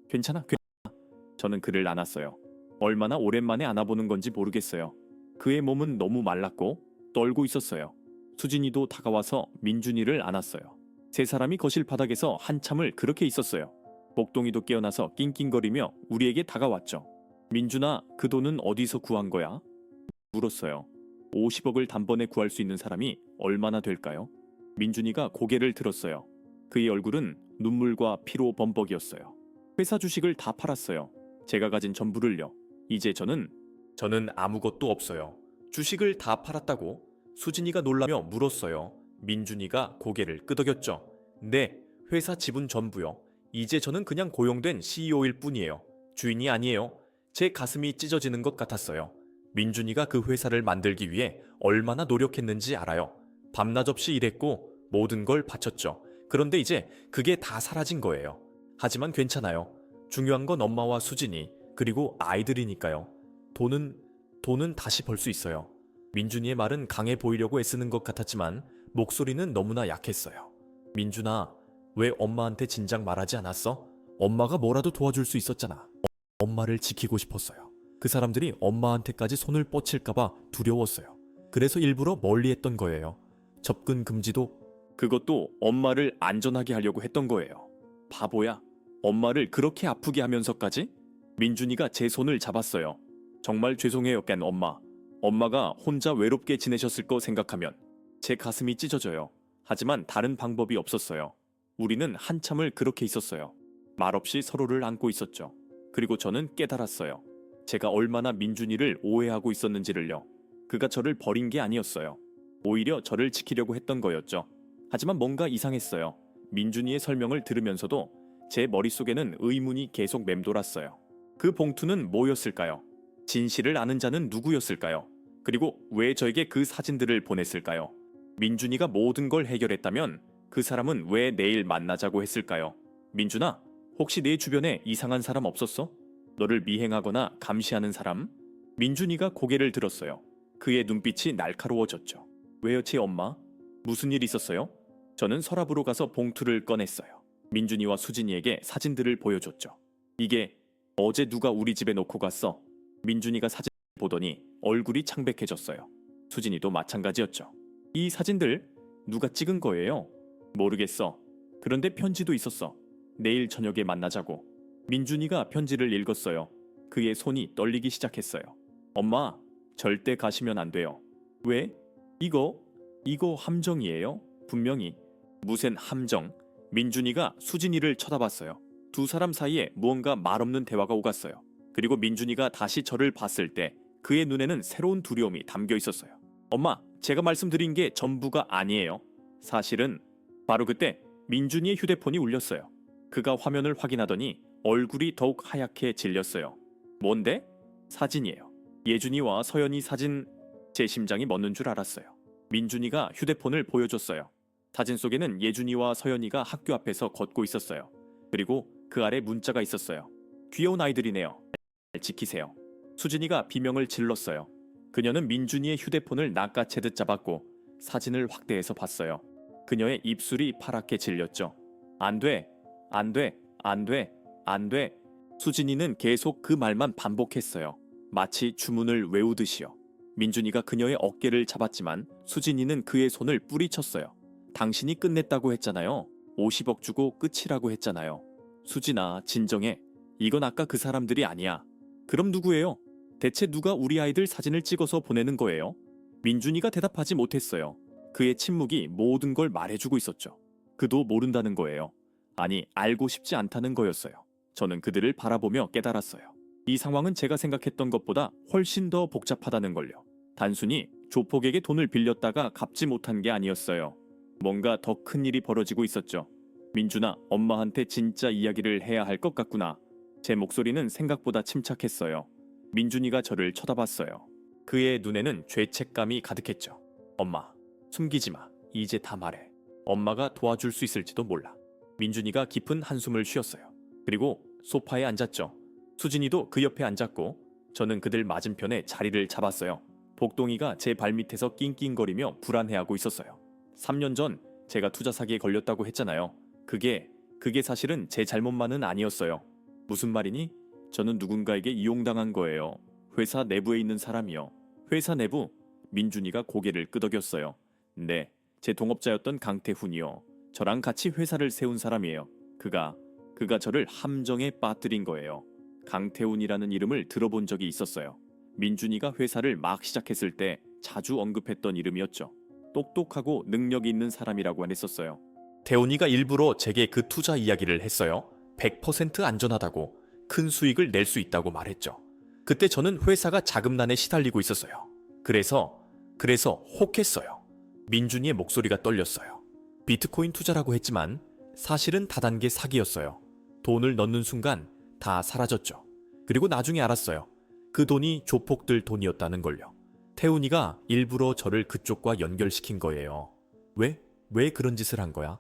괜찮아. 저는 그를 안았어요. 얼마나 오랜만에 안아보는 건지 모르겠어요. 그의 몸은 너무 말랐고 떨고 있었어요. 수진이도 다가와서 민준이를 안았어요. 세 사람이 거실 바닥에서 한참을 그렇게 있었어요. 복동이도 깨어나서 낑낑거리며 우리에게 다가왔죠. 민준아, 그 돈은 어디서 구한 거야? 물었어요. 50억을 단번에 구할 수 있는 사람이 얼마나 될까요? 민준이가 고개를 들었어요. 그의 얼굴은 눈물과 피로 범벅이었어요. 회사 주식을 다 팔았어요. 제가 가진 전부를요. 이제 저는 아무것도 없어요. 주식을 다 팔았다고? 수진이가 놀라며 물었어요. 민준이가 고개를 끄덕였죠. 네, 회사 지분 전부요. 이제 저는 그냥 고용된 CEO일 뿐이에요. 주인이 아니에요. 제 가슴이 찢어지는 것 같았어요. 민준이가 그 회사를 만들기 위해 얼마나 노력했는지 알아요. 밤낮 없이 일했고 모든 걸 바쳤죠. 그런데 이제 그게 다 사라진 거예요. 하지만 괜찮아요. 중요한 건 엄마와 수진이, 그리고 아이들이니까요. 돈은 다시 벌 수 있어요. 민준이의 말은 강해 보이려고 애쓰는 것 같았지만 목소리는 너무나 약했어요. 민준아, 왜 엄마한테 진작 말하지 않았어? 엄마가 뭐라도 도와줄 수 있었잖아. 엄마를 지키고 싶었어요. 그 사람들이 엄마한테까지 손을 뻗칠까봐 두려웠어요. 그래서 일부러 멀리했던 거예요. 접근 금지도, 그것도 엄마를 안전하게 하려고 했던 거예요. 바보야. 엄마를 그렇게 아프게 하면서까지? 민준이가 제 손을 잡았어요. 정말 죄송해요, 깬 엄마. 엄마가 혼자 외롭게 지내셨을 거 생각하면 제 가슴이 찢어져요. 하지만 다른 방법이 없었어요. 우리는 한참을 그렇게 있었어요. 말없이 서로를 안고 있었죠. 그리고 저는 깨달았어요. 제가 얼마나 민준이를 오해하고 있었는지를요. 그가 저를 버린 게 아니었어요. 오히려 저를 지키려고 했던 거였죠. 하지만 뭔가 이상했어요. 민준이의 설명을 들으면서도 제 머릿속에는 의문이 계속 맴돌았어요. 그 봉투는 뭐였을까요? 진실을 아는 자는 누구였을까요? 그리고 왜 저에게 그 사진들을 보냈을까요? 민준이가 모든 걸 해결했다면 그 사람은 왜 내일 만나자고 했을까요? 민준아, 혹시 내 주변에 이상한 사람 없었어? 너를 미행하거나 감시하는 사람? 민준이가 고개를 들었어요. 그의 눈빛이 날카로워졌죠. 왜요, 제 엄마? 무슨 일 있었어요? 저는 서랍으로 가서 봉투를 꺼냈어요. 민준이와 수진이에게 사진들을 보여줬죠. 이게 어제 누가 우리 집에 놓고 갔어? 민준이가 사진을 보더니 얼굴이 창백해졌어요. 수진이도 마찬가지였죠. 이 사진들 누가 찍은 거예요? 모르겠어. 그런데 편지도 있었어. 내일 저녁에 만나자고. 민준이가 편지를 읽었어요. 그의 손이 떨리기 시작했어요. 엄마, 절대 가시면 안 돼요. 왜? 이거 함정이에요? 분명히. 무슨 함정? 민준이가 수진이를 쳐다봤어요. 두 사람 사이에 무언가 말없는 대화가 오갔어요. 그리고 민준이가 다시 저를 봤을 때 그의 눈에는 새로운 두려움이 담겨 있었어요. 엄마, 제가 말씀드린 게 전부가 아니에요. 사실은 바로 그때 민준이의 휴대폰이 울렸어요. 그가 화면을 확인하더니 얼굴이 더욱 하얗게 질렸어요. 뭔데? 사진이에요. 예준이와 서연이 사진. 제 심장이 멎는 줄 알았어요. 민준이가 휴대폰을 보여줬어요. 사진 속에는 예준이와 서연이가 학교 앞에서 걷고 있었어요. 그리고 그 아래 문자가 있었어요. 귀여운 아이들이네요. 잘 지키세요. 수진이가 비명을 질렀어요. 그녀는 민준이의 휴대폰을 낚아채듯 잡았고 사진을 확대해서 봤어요. 그녀의 입술이 파랗게 질렸죠. 안 돼, 안 돼, 안 돼, 안 돼. 수진이는 계속 그 말만 반복했어요. 마치 주문을 외우듯이요. 민준이가 그녀의 어깨를 잡았지만 수진이는 그의 손을 뿌리쳤어요. 당신이 끝냈다고 했잖아요. 50억 주고 끝이라고 했잖아요. 수진아, 진정해. 이건 아까 그 사람들이 아니야. 그럼 누구예요? 대체 누가 우리 아이들 사진을 찍어서 보내는 거예요? 민준이가 대답하지 못했어요. 그의 침묵이 모든 걸 말해주고 있었죠. 그도 모른다는 거예요. 아니, 알고 싶지 않다는 거였어요. 저는 그들을 바라보며 깨달았어요. 이 상황은 제가 생각했던 것보다 훨씬 더 복잡하다는 걸요. 단순히 조폭에게 돈을 빌렸다가 갚지 못한 게 아니었어요. 뭔가 더 큰 일이 벌어지고 있었죠. 민준아, 엄마한테 진짜 이야기를 해야 할 것 같구나. 제 목소리는 생각보다 침착했어요. 민준이가 저를 쳐다봤어요. 그의 눈에는 죄책감이 가득했죠. 엄마, 숨기지 마. 이제 다 말해. 엄마가 도와줄 수 있을지도 몰라. 민준이가 깊은 한숨을 쉬었어요. 그리고 소파에 앉았죠. 수진이도 그 옆에 앉았고 저는 그들 맞은편에 자리를 잡았어요. 복동이가 제 발밑에서 낑낑거리며 불안해하고 있었어요. 3년 전 제가 투자 사기에 걸렸다고 했잖아요. 그게 사실은 제 잘못만은 아니었어요. 무슨 말이니? 저는 누군가에게 이용당한 거예요. 회사 내부에 있는 사람이요. 회사 내부? 민준이가 고개를 끄덕였어요. 네, 제 동업자였던 강태훈이요. 저랑 같이 회사를 세운 사람이에요. 그가 저를 함정에 빠뜨린 거예요. 강태훈이라는 이름을 들어본 적이 있었어요. 민준이가 회사를 막 시작했을 때 자주 언급했던 이름이었죠. 똑똑하고 능력이 있는 사람이라고 했었어요. 태훈이가 일부러 제게 그 투자 이야기를 했어요. 100% 안전하다고, 큰 수익을 낼 수 있다고 말했죠. 그때 저는 회사가 자금난에 시달리고 있었어요. 그래서 혹했어요. 민준이의 목소리가 떨렸어요. 비트코인 투자라고 했지만 사실은 다단계 사기였어요. 돈을 넣는 순간 다 사라졌죠. 그리고 나중에 알았어요. 그 돈이 조폭들 돈이었다는 걸요. 태훈이가 일부러 저를 그쪽과 연결시킨 거예요. 왜 그런 짓을 한 거야?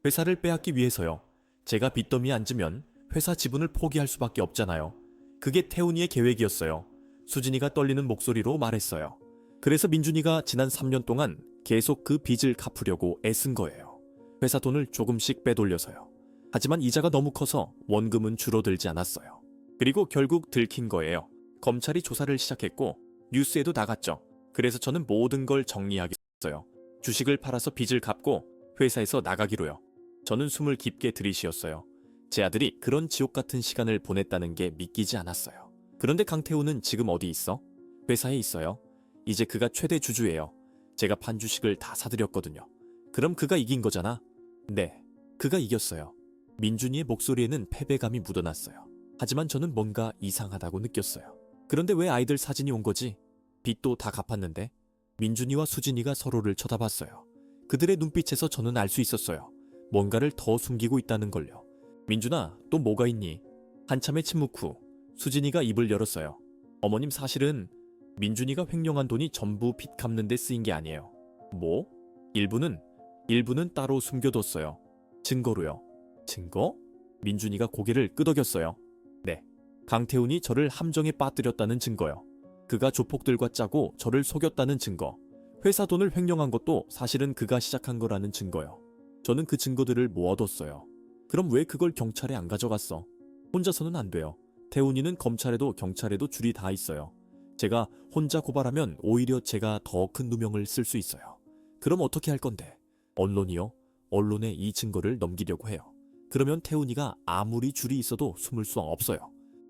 회사를 빼앗기 위해서요. 제가 빚더미에 앉으면 회사 지분을 포기할 수밖에 없잖아요. 그게 태훈이의 계획이었어요. 수진이가 떨리는 목소리로 말했어요. 그래서 민준이가 지난 3년 동안 계속 그 빚을 갚으려고 애쓴 거예요. 회사 돈을 조금씩 빼돌려서요. 하지만 이자가 너무 커서 원금은 줄어들지 않았어요. 그리고 결국 들킨 거예요. 검찰이 조사를 시작했고 뉴스에도 나갔죠. 그래서 저는 모든 걸 정리하겠어요. 주식을 팔아서 빚을 갚고 회사에서 나가기로요. 저는 숨을 깊게 들이쉬었어요. 제 아들이 그런 지옥 같은 시간을 보냈다는 게 믿기지 않았어요. 그런데 강태훈은 지금 어디 있어? 회사에 있어요. 이제 그가 최대 주주예요. 제가 판 주식을 다 사들였거든요. 그럼 그가 이긴 거잖아? 네, 그가 이겼어요. 민준이의 목소리에는 패배감이 묻어났어요. 하지만 저는 뭔가 이상하다고 느꼈어요. 그런데 왜 아이들 사진이 온 거지? 빚도 다 갚았는데? 민준이와 수진이가 서로를 쳐다봤어요. 그들의 눈빛에서 저는 알 수 있었어요. 뭔가를 더 숨기고 있다는 걸요. 민준아, 또 뭐가 있니? 한참의 침묵 후 수진이가 입을 열었어요. 어머님, 사실은 민준이가 횡령한 돈이 전부 빚 갚는 데 쓰인 게 아니에요. 뭐? 일부는 따로 숨겨뒀어요. 증거로요. 증거? 민준이가 고개를 끄덕였어요. 네, 강태훈이 저를 함정에 빠뜨렸다는 증거요. 그가 조폭들과 짜고 저를 속였다는 증거. 회사 돈을 횡령한 것도 사실은 그가 시작한 거라는 증거요. 저는 그 증거들을 모아뒀어요. 그럼 왜 그걸 경찰에 안 가져갔어? 혼자서는 안 돼요. 태훈이는 검찰에도 경찰에도 줄이 다 있어요. 제가 혼자 고발하면 오히려 제가 더 큰 누명을 쓸 수 있어요. 그럼 어떻게 할 건데? 언론이요? 언론에 이 증거를 넘기려고 해요. 그러면 태훈이가 아무리 줄이 있어도 숨을 수 없어요.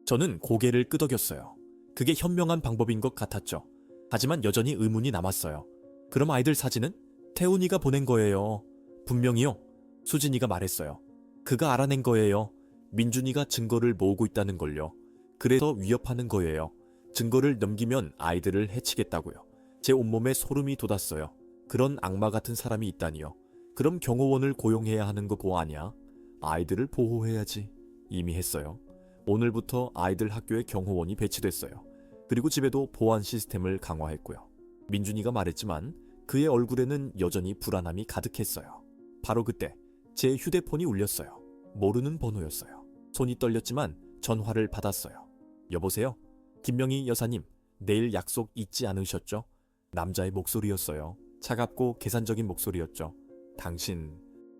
저는 고개를 끄덕였어요. 그게 현명한 방법인 것 같았죠. 하지만 여전히 의문이 남았어요. 그럼 아이들 사진은? 태훈이가 보낸 거예요. 분명히요. 수진이가 말했어요. 그가 알아낸 거예요. 민준이가 증거를 모으고 있다는 걸요. 그래서 위협하는 거예요. 증거를 넘기면 아이들을 해치겠다고요. 제 온몸에 소름이 돋았어요. 그런 악마 같은 사람이 있다니요. 그럼 경호원을 고용해야 하는 거 뭐 아냐? 아이들을 보호해야지. 이미 했어요. 오늘부터 아이들 학교에 경호원이 배치됐어요. 그리고 집에도 보안 시스템을 강화했고요. 민준이가 말했지만 그의 얼굴에는 여전히 불안함이 가득했어요. 바로 그때 제 휴대폰이 울렸어요. 모르는 번호였어요. 손이 떨렸지만 전화를 받았어요. 여보세요? 김명희 여사님, 내일 약속 잊지 않으셨죠? 남자의 목소리였어요. 차갑고 계산적인 목소리였죠.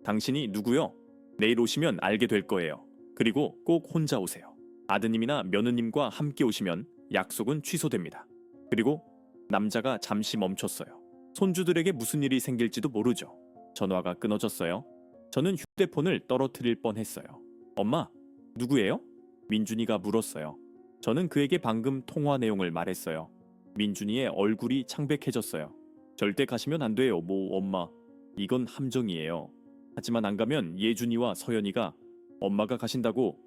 당신이 누구요? 내일 오시면 알게 될 거예요. 그리고 꼭 혼자 오세요. 아드님이나 며느님과 함께 오시면 약속은 취소됩니다. 그리고 남자가 잠시 멈췄어요. 손주들에게 무슨 일이 생길지도 모르죠. 전화가 끊어졌어요. 저는 휴대폰을 떨어뜨릴 뻔했어요. 엄마, 누구예요? 민준이가 물었어요. 저는 그에게 방금 통화 내용을 말했어요. 민준이의 얼굴이 창백해졌어요. 절대 가시면 안 돼요, 엄마. 이건 함정이에요. 하지만 안 가면 예준이와 서연이가 엄마가 가신다고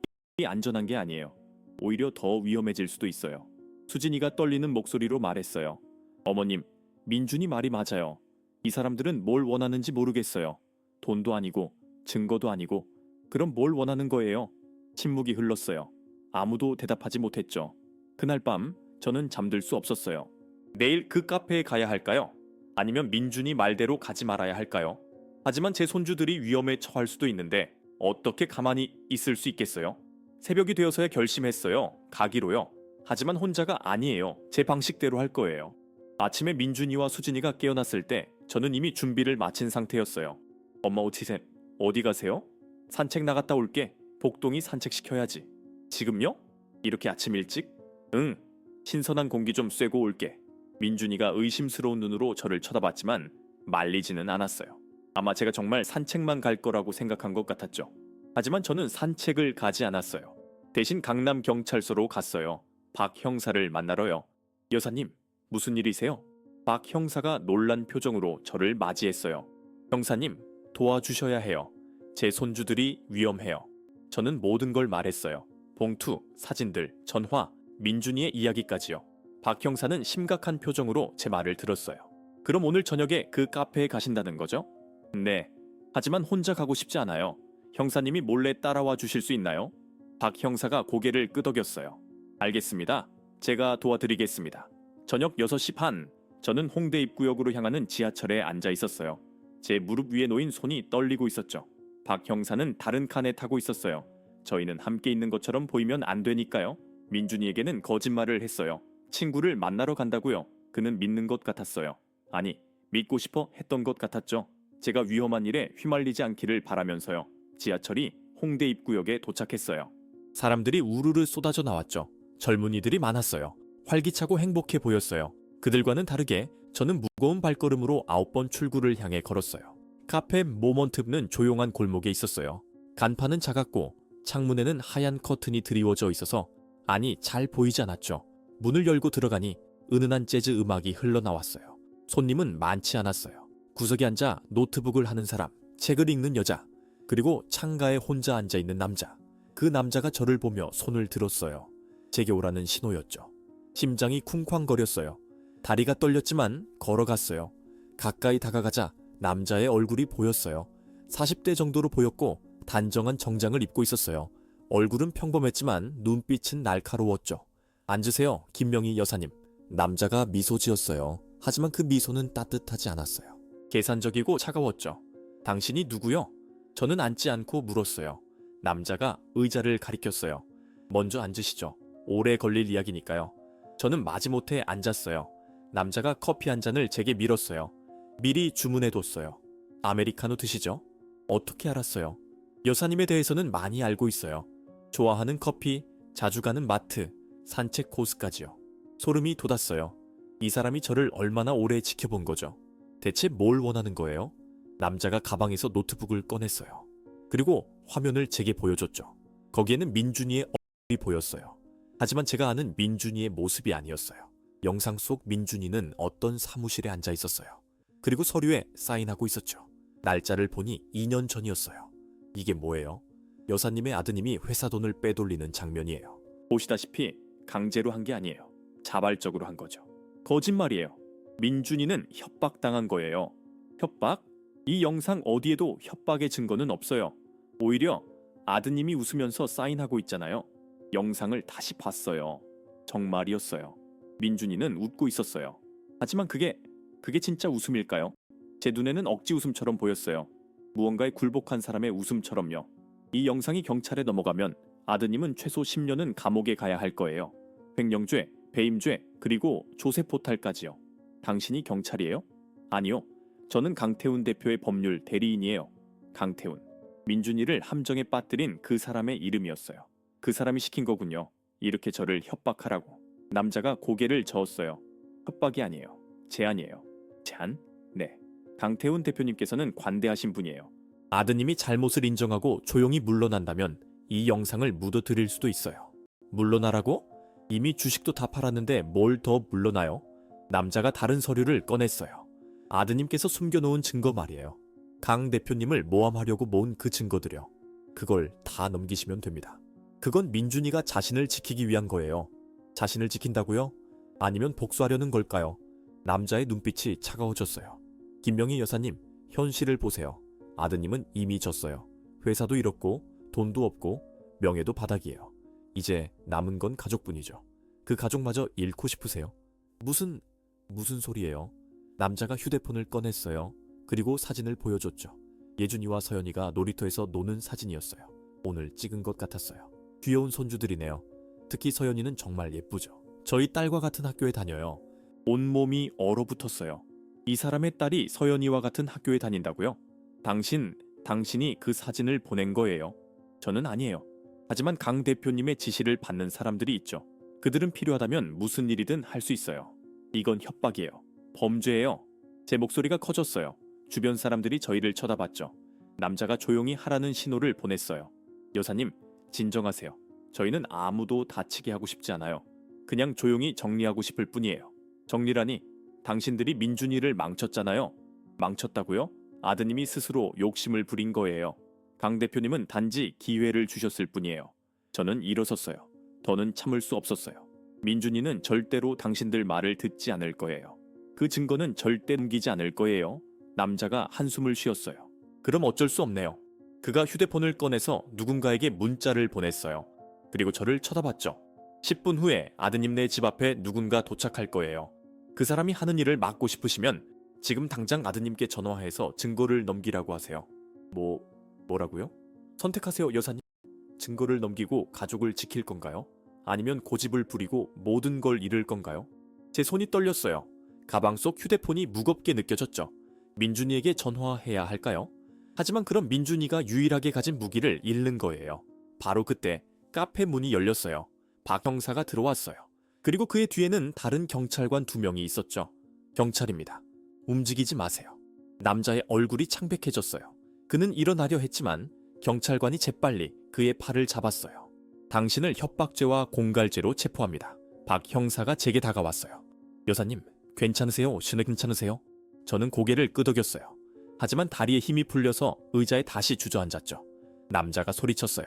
안전한 게 아니에요. 오히려 더 위험해질 수도 있어요. 수진이가 떨리는 목소리로 말했어요. 어머님, 민준이 말이 맞아요. 이 사람들은 뭘 원하는지 모르겠어요. 돈도 아니고 증거도 아니고 그럼 뭘 원하는 거예요? 침묵이 흘렀어요. 아무도 대답하지 못했죠. 그날 밤 저는 잠들 수 없었어요. 내일 그 카페에 가야 할까요? 아니면 민준이 말대로 가지 말아야 할까요? 하지만 제 손주들이 위험에 처할 수도 있는데 어떻게 가만히 있을 수 있겠어요? 새벽이 되어서야 결심했어요. 가기로요. 하지만 혼자가 아니에요. 제 방식대로 할 거예요. 아침에 민준이와 수진이가 깨어났을 때 저는 이미 준비를 마친 상태였어요. 엄마 오티샘, 어디 가세요? 산책 나갔다 올게. 복동이 산책시켜야지. 지금요? 이렇게 아침 일찍? 응. 신선한 공기 좀 쐬고 올게. 민준이가 의심스러운 눈으로 저를 쳐다봤지만 말리지는 않았어요. 아마 제가 정말 산책만 갈 거라고 생각한 것 같았죠. 하지만 저는 산책을 가지 않았어요. 대신 강남 경찰서로 갔어요. 박 형사를 만나러요. 여사님, 무슨 일이세요? 박 형사가 놀란 표정으로 저를 맞이했어요. 형사님, 도와주셔야 해요. 제 손주들이 위험해요. 저는 모든 걸 말했어요. 봉투, 사진들, 전화, 민준이의 이야기까지요. 박 형사는 심각한 표정으로 제 말을 들었어요. 그럼 오늘 저녁에 그 카페에 가신다는 거죠? 네. 하지만 혼자 가고 싶지 않아요. 형사님이 몰래 따라와 주실 수 있나요? 박 형사가 고개를 끄덕였어요. 알겠습니다. 제가 도와드리겠습니다. 저녁 6시 반, 저는 홍대 입구역으로 향하는 지하철에 앉아 있었어요. 제 무릎 위에 놓인 손이 떨리고 있었죠. 박 형사는 다른 칸에 타고 있었어요. 저희는 함께 있는 것처럼 보이면 안 되니까요. 민준이에게는 거짓말을 했어요. 친구를 만나러 간다고요. 그는 믿는 것 같았어요. 아니, 믿고 싶어 했던 것 같았죠. 제가 위험한 일에 휘말리지 않기를 바라면서요. 지하철이 홍대 입구역에 도착했어요. 사람들이 우르르 쏟아져 나왔죠. 젊은이들이 많았어요. 활기차고 행복해 보였어요. 그들과는 다르게 저는 무거운 발걸음으로 9번 출구를 향해 걸었어요. 카페 모먼트는 조용한 골목에 있었어요. 간판은 작았고 창문에는 하얀 커튼이 드리워져 있어서 안이 잘 보이지 않았죠. 문을 열고 들어가니 은은한 재즈 음악이 흘러나왔어요. 손님은 많지 않았어요. 구석에 앉아 노트북을 하는 사람, 책을 읽는 여자, 그리고 창가에 혼자 앉아있는 남자. 그 남자가 저를 보며 손을 들었어요. 제게 오라는 신호였죠. 심장이 쿵쾅거렸어요. 다리가 떨렸지만 걸어갔어요. 가까이 다가가자 남자의 얼굴이 보였어요. 40대 정도로 보였고 단정한 정장을 입고 있었어요. 얼굴은 평범했지만 눈빛은 날카로웠죠. 앉으세요, 김명희 여사님. 남자가 미소 지었어요. 하지만 그 미소는 따뜻하지 않았어요. 계산적이고 차가웠죠. 당신이 누구요? 저는 앉지 않고 물었어요. 남자가 의자를 가리켰어요. 먼저 앉으시죠. 오래 걸릴 이야기니까요. 저는 마지못해 앉았어요. 남자가 커피 한 잔을 제게 밀었어요. 미리 주문해뒀어요. 아메리카노 드시죠? 어떻게 알았어요? 여사님에 대해서는 많이 알고 있어요. 좋아하는 커피, 자주 가는 마트, 산책 코스까지요. 소름이 돋았어요. 이 사람이 저를 얼마나 오래 지켜본 거죠? 대체 뭘 원하는 거예요? 남자가 가방에서 노트북을 꺼냈어요. 그리고 화면을 제게 보여줬죠. 거기에는 민준이의 얼굴이 보였어요. 하지만 제가 아는 민준이의 모습이 아니었어요. 영상 속 민준이는 어떤 사무실에 앉아 있었어요. 그리고 서류에 사인하고 있었죠. 날짜를 보니 2년 전이었어요. 이게 뭐예요? 여사님의 아드님이 회사 돈을 빼돌리는 장면이에요. 보시다시피 강제로 한 게 아니에요. 자발적으로 한 거죠. 거짓말이에요. 민준이는 협박당한 거예요. 협박? 이 영상 어디에도 협박의 증거는 없어요. 오히려 아드님이 웃으면서 사인하고 있잖아요. 영상을 다시 봤어요. 정말이었어요. 민준이는 웃고 있었어요. 하지만 그게 진짜 웃음일까요? 제 눈에는 억지 웃음처럼 보였어요. 무언가에 굴복한 사람의 웃음처럼요. 이 영상이 경찰에 넘어가면 아드님은 최소 10년은 감옥에 가야 할 거예요. 횡령죄, 배임죄, 그리고 조세포탈까지요. 당신이 경찰이에요? 아니요. 저는 강태훈 대표의 법률 대리인이에요. 강태훈. 민준이를 함정에 빠뜨린 그 사람의 이름이었어요. 그 사람이 시킨 거군요. 이렇게 저를 협박하라고. 남자가 고개를 저었어요. 협박이 아니에요. 제안이에요. 제안? 네. 강태훈 대표님께서는 관대하신 분이에요. 아드님이 잘못을 인정하고 조용히 물러난다면 이 영상을 묻어드릴 수도 있어요. 물러나라고? 이미 주식도 다 팔았는데 뭘 더 물러나요? 남자가 다른 서류를 꺼냈어요. 아드님께서 숨겨놓은 증거 말이에요. 강 대표님을 모함하려고 모은 그 증거들이요. 그걸 다 넘기시면 됩니다. 그건 민준이가 자신을 지키기 위한 거예요. 자신을 지킨다고요? 아니면 복수하려는 걸까요? 남자의 눈빛이 차가워졌어요. 김명희 여사님, 현실을 보세요. 아드님은 이미 졌어요. 회사도 잃었고 돈도 없고 명예도 바닥이에요. 이제 남은 건 가족뿐이죠. 그 가족마저 잃고 싶으세요? 무슨 소리예요? 남자가 휴대폰을 꺼냈어요. 그리고 사진을 보여줬죠. 예준이와 서연이가 놀이터에서 노는 사진이었어요. 오늘 찍은 것 같았어요. 귀여운 손주들이네요. 특히 서연이는 정말 예쁘죠. 저희 딸과 같은 학교에 다녀요. 온몸이 얼어붙었어요. 이 사람의 딸이 서연이와 같은 학교에 다닌다고요? 당신이 그 사진을 보낸 거예요. 저는 아니에요. 하지만 강 대표님의 지시를 받는 사람들이 있죠. 그들은 필요하다면 무슨 일이든 할 수 있어요. 이건 협박이에요. 범죄예요. 제 목소리가 커졌어요. 주변 사람들이 저희를 쳐다봤죠. 남자가 조용히 하라는 신호를 보냈어요. 여사님, 진정하세요. 저희는 아무도 다치게 하고 싶지 않아요. 그냥 조용히 정리하고 싶을 뿐이에요. 정리라니, 당신들이 민준이를 망쳤잖아요. 망쳤다고요? 아드님이 스스로 욕심을 부린 거예요. 강 대표님은 단지 기회를 주셨을 뿐이에요. 저는 일어섰어요. 더는 참을 수 없었어요. 민준이는 절대로 당신들 말을 듣지 않을 거예요. 그 증거는 절대 넘기지 않을 거예요. 남자가 한숨을 쉬었어요. 그럼 어쩔 수 없네요. 그가 휴대폰을 꺼내서 누군가에게 문자를 보냈어요. 그리고 저를 쳐다봤죠. 10분 후에 아드님네 집 앞에 누군가 도착할 거예요. 그 사람이 하는 일을 막고 싶으시면 지금 당장 아드님께 전화해서 증거를 넘기라고 하세요. 뭐라고요? 선택하세요, 여사님. 증거를 넘기고 가족을 지킬 건가요? 아니면 고집을 부리고 모든 걸 잃을 건가요? 제 손이 떨렸어요. 가방 속 휴대폰이 무겁게 느껴졌죠. 민준이에게 전화해야 할까요? 하지만 그럼 민준이가 유일하게 가진 무기를 잃는 거예요. 바로 그때 카페 문이 열렸어요. 박 형사가 들어왔어요. 그리고 그의 뒤에는 다른 경찰관 2명이 있었죠. 경찰입니다. 움직이지 마세요. 남자의 얼굴이 창백해졌어요. 그는 일어나려 했지만 경찰관이 재빨리 그의 팔을 잡았어요. 당신을 협박죄와 공갈죄로 체포합니다. 박 형사가 제게 다가왔어요. 여사님, 괜찮으세요? 괜찮으세요? 저는 고개를 끄덕였어요. 하지만 다리에 힘이 풀려서 의자에 다시 주저앉았죠. 남자가 소리쳤어요.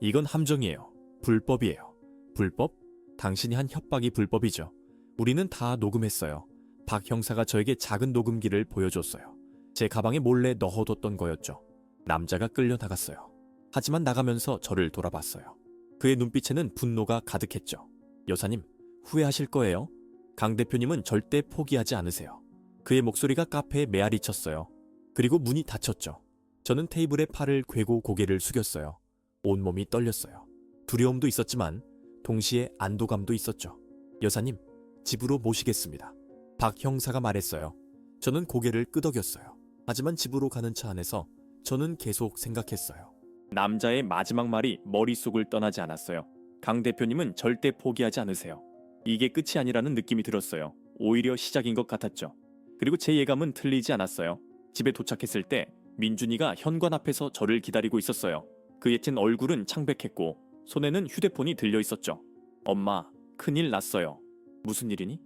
이건 함정이에요. 불법이에요. 불법? 당신이 한 협박이 불법이죠. 우리는 다 녹음했어요. 박 형사가 저에게 작은 녹음기를 보여줬어요. 제 가방에 몰래 넣어뒀던 거였죠. 남자가 끌려 나갔어요. 하지만 나가면서 저를 돌아봤어요. 그의 눈빛에는 분노가 가득했죠. 여사님, 후회하실 거예요. 강 대표님은 절대 포기하지 않으세요. 그의 목소리가 카페에 메아리 쳤어요. 그리고 문이 닫혔죠. 저는 테이블에 팔을 꿰고 고개를 숙였어요. 온몸이 떨렸어요. 두려움도 있었지만 동시에 안도감도 있었죠. 여사님, 집으로 모시겠습니다. 박 형사가 말했어요. 저는 고개를 끄덕였어요. 하지만 집으로 가는 차 안에서 저는 계속 생각했어요. 남자의 마지막 말이 머릿속을 떠나지 않았어요. 강 대표님은 절대 포기하지 않으세요. 이게 끝이 아니라는 느낌이 들었어요. 오히려 시작인 것 같았죠. 그리고 제 예감은 틀리지 않았어요. 집에 도착했을 때 민준이가 현관 앞에서 저를 기다리고 있었어요. 그의 찐 얼굴은 창백했고 손에는 휴대폰이 들려 있었죠. 엄마, 큰일 났어요. 무슨 일이니?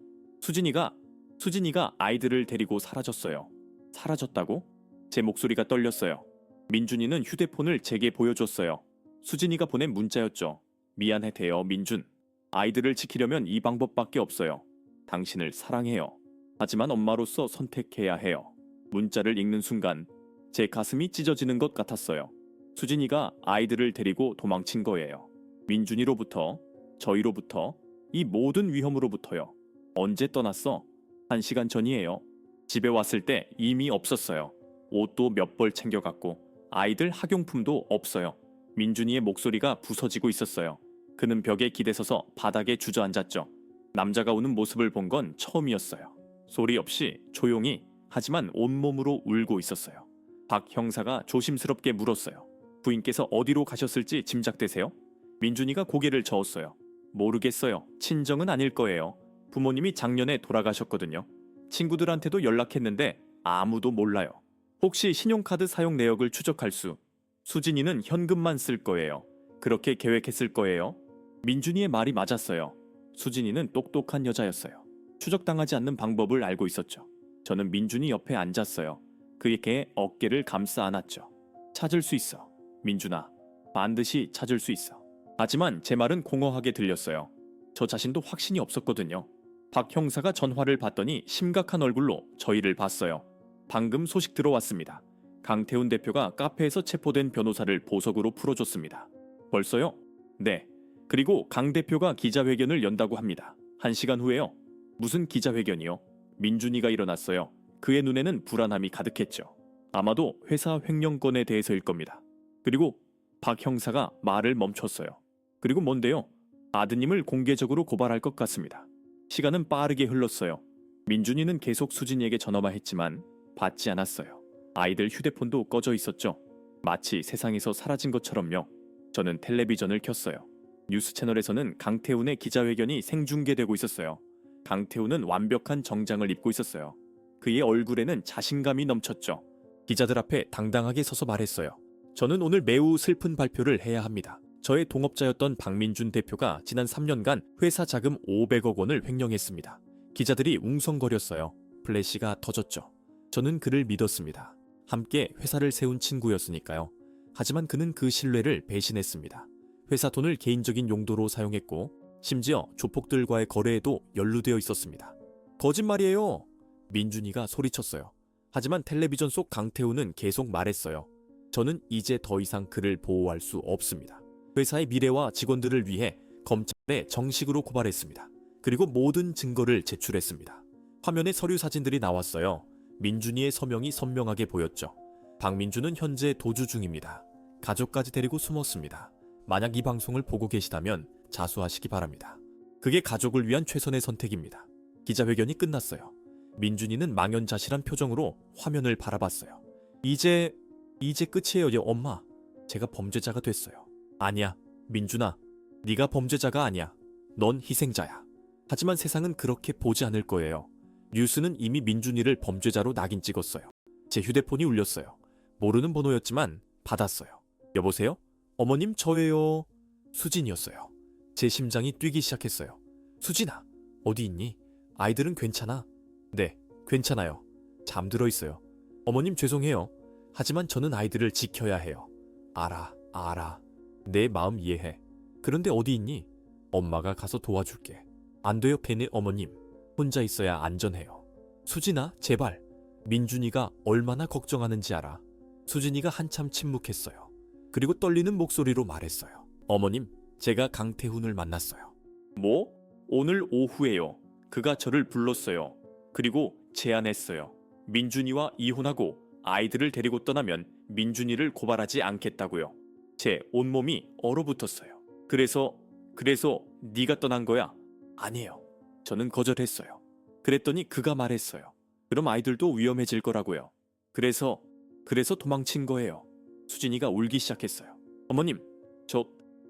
수진이가 아이들을 데리고 사라졌어요. 사라졌다고? 제 목소리가 떨렸어요. 민준이는 휴대폰을 제게 보여줬어요. 수진이가 보낸 문자였죠. 미안해 대여 민준. 아이들을 지키려면 이 방법밖에 없어요. 당신을 사랑해요. 하지만 엄마로서 선택해야 해요. 문자를 읽는 순간 제 가슴이 찢어지는 것 같았어요. 수진이가 아이들을 데리고 도망친 거예요. 민준이로부터, 저희로부터, 이 모든 위험으로부터요. 언제 떠났어? 1시간 전이에요. 집에 왔을 때 이미 없었어요. 옷도 몇 벌 챙겨갔고 아이들 학용품도 없어요. 민준이의 목소리가 부서지고 있었어요. 그는 벽에 기대서서 바닥에 주저앉았죠. 남자가 우는 모습을 본 건 처음이었어요. 소리 없이 조용히 하지만 온몸으로 울고 있었어요. 박 형사가 조심스럽게 물었어요. 부인께서 어디로 가셨을지 짐작되세요? 민준이가 고개를 저었어요. 모르겠어요. 친정은 아닐 거예요. 부모님이 작년에 돌아가셨거든요. 친구들한테도 연락했는데 아무도 몰라요. 혹시 신용카드 사용 내역을 추적할 수? 수진이는 현금만 쓸 거예요. 그렇게 계획했을 거예요. 민준이의 말이 맞았어요. 수진이는 똑똑한 여자였어요. 추적당하지 않는 방법을 알고 있었죠. 저는 민준이 옆에 앉았어요. 그에게 어깨를 감싸 안았죠. 찾을 수 있어. 민준아, 반드시 찾을 수 있어. 하지만 제 말은 공허하게 들렸어요. 저 자신도 확신이 없었거든요. 박 형사가 전화를 받더니 심각한 얼굴로 저희를 봤어요. 방금 소식 들어왔습니다. 강태훈 대표가 카페에서 체포된 변호사를 보석으로 풀어줬습니다. 벌써요? 네. 그리고 강 대표가 기자회견을 연다고 합니다. 1시간 후에요. 무슨 기자회견이요? 민준이가 일어났어요. 그의 눈에는 불안함이 가득했죠. 아마도 회사 횡령건에 대해서일 겁니다. 그리고 박 형사가 말을 멈췄어요. 그리고 뭔데요? 아드님을 공개적으로 고발할 것 같습니다. 시간은 빠르게 흘렀어요. 민준이는 계속 수진이에게 전화만 했지만 받지 않았어요. 아이들 휴대폰도 꺼져 있었죠. 마치 세상에서 사라진 것처럼요. 저는 텔레비전을 켰어요. 뉴스 채널에서는 강태훈의 기자회견이 생중계되고 있었어요. 강태훈은 완벽한 정장을 입고 있었어요. 그의 얼굴에는 자신감이 넘쳤죠. 기자들 앞에 당당하게 서서 말했어요. 저는 오늘 매우 슬픈 발표를 해야 합니다. 저의 동업자였던 박민준 대표가 지난 3년간 회사 자금 500억 원을 횡령했습니다. 기자들이 웅성거렸어요. 플래시가 터졌죠. 저는 그를 믿었습니다. 함께 회사를 세운 친구였으니까요. 하지만 그는 그 신뢰를 배신했습니다. 회사 돈을 개인적인 용도로 사용했고 심지어 조폭들과의 거래에도 연루되어 있었습니다. 거짓말이에요. 민준이가 소리쳤어요. 하지만 텔레비전 속 강태훈은 계속 말했어요. 저는 이제 더 이상 그를 보호할 수 없습니다. 회사의 미래와 직원들을 위해 검찰에 정식으로 고발했습니다. 그리고 모든 증거를 제출했습니다. 화면에 서류 사진들이 나왔어요. 민준이의 서명이 선명하게 보였죠. 박민준은 현재 도주 중입니다. 가족까지 데리고 숨었습니다. 만약 이 방송을 보고 계시다면 자수하시기 바랍니다. 그게 가족을 위한 최선의 선택입니다. 기자회견이 끝났어요. 민준이는 망연자실한 표정으로 화면을 바라봤어요. 이제 끝이에요, 엄마. 제가 범죄자가 됐어요. 아니야, 민준아. 네가 범죄자가 아니야. 넌 희생자야. 하지만 세상은 그렇게 보지 않을 거예요. 뉴스는 이미 민준이를 범죄자로 낙인 찍었어요. 제 휴대폰이 울렸어요. 모르는 번호였지만 받았어요. 여보세요? 어머님, 저예요. 수진이었어요. 제 심장이 뛰기 시작했어요. 수진아, 어디 있니? 아이들은 괜찮아? 네, 괜찮아요. 잠들어 있어요. 어머님, 죄송해요. 하지만 저는 아이들을 지켜야 해요. 알아. 내 마음 이해해. 그런데 어디 있니? 엄마가 가서 도와줄게. 안 돼요, 팬의 어머님. 혼자 있어야 안전해요. 수진아, 제발. 민준이가 얼마나 걱정하는지 알아. 수진이가 한참 침묵했어요. 그리고 떨리는 목소리로 말했어요. 어머님, 제가 강태훈을 만났어요. 뭐? 오늘 오후에요. 그가 저를 불렀어요. 그리고 제안했어요. 민준이와 이혼하고 아이들을 데리고 떠나면 민준이를 고발하지 않겠다고요. 제 온몸이 얼어붙었어요. 그래서 네가 떠난 거야? 아니에요. 저는 거절했어요. 그랬더니 그가 말했어요. 그럼 아이들도 위험해질 거라고요. 그래서 도망친 거예요. 수진이가 울기 시작했어요. 어머님, 저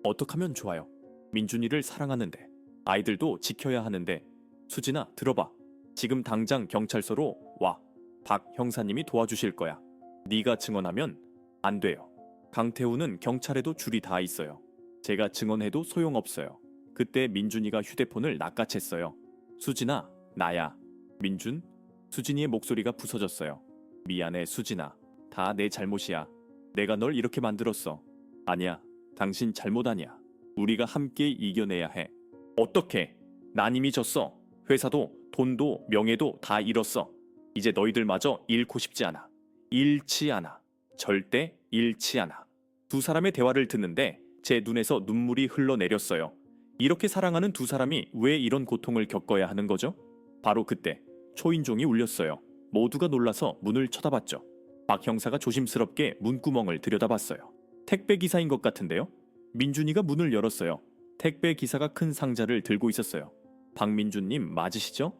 어떡하면 좋아요? 민준이를 사랑하는데 아이들도 지켜야 하는데. 수진아, 들어봐. 지금 당장 경찰서로 와. 박 형사님이 도와주실 거야. 네가 증언하면 안 돼요. 강태훈은 경찰에도 줄이 다 있어요. 제가 증언해도 소용없어요. 그때 민준이가 휴대폰을 낚아챘어요. 수진아, 나야. 민준? 수진이의 목소리가 부서졌어요. 미안해, 수진아. 다 내 잘못이야. 내가 널 이렇게 만들었어. 아니야, 당신 잘못 아니야. 우리가 함께 이겨내야 해. 어떻게? 난 이미 졌어. 회사도 돈도 명예도 다 잃었어. 이제 너희들마저 잃고 싶지 않아. 잃지 않아. 절대 잃지 않아. 두 사람의 대화를 듣는데 제 눈에서 눈물이 흘러내렸어요. 이렇게 사랑하는 두 사람이 왜 이런 고통을 겪어야 하는 거죠? 바로 그때 초인종이 울렸어요. 모두가 놀라서 문을 쳐다봤죠. 박 형사가 조심스럽게 문구멍을 들여다봤어요. 택배 기사인 것 같은데요? 민준이가 문을 열었어요. 택배 기사가 큰 상자를 들고 있었어요. 박민준님 맞으시죠?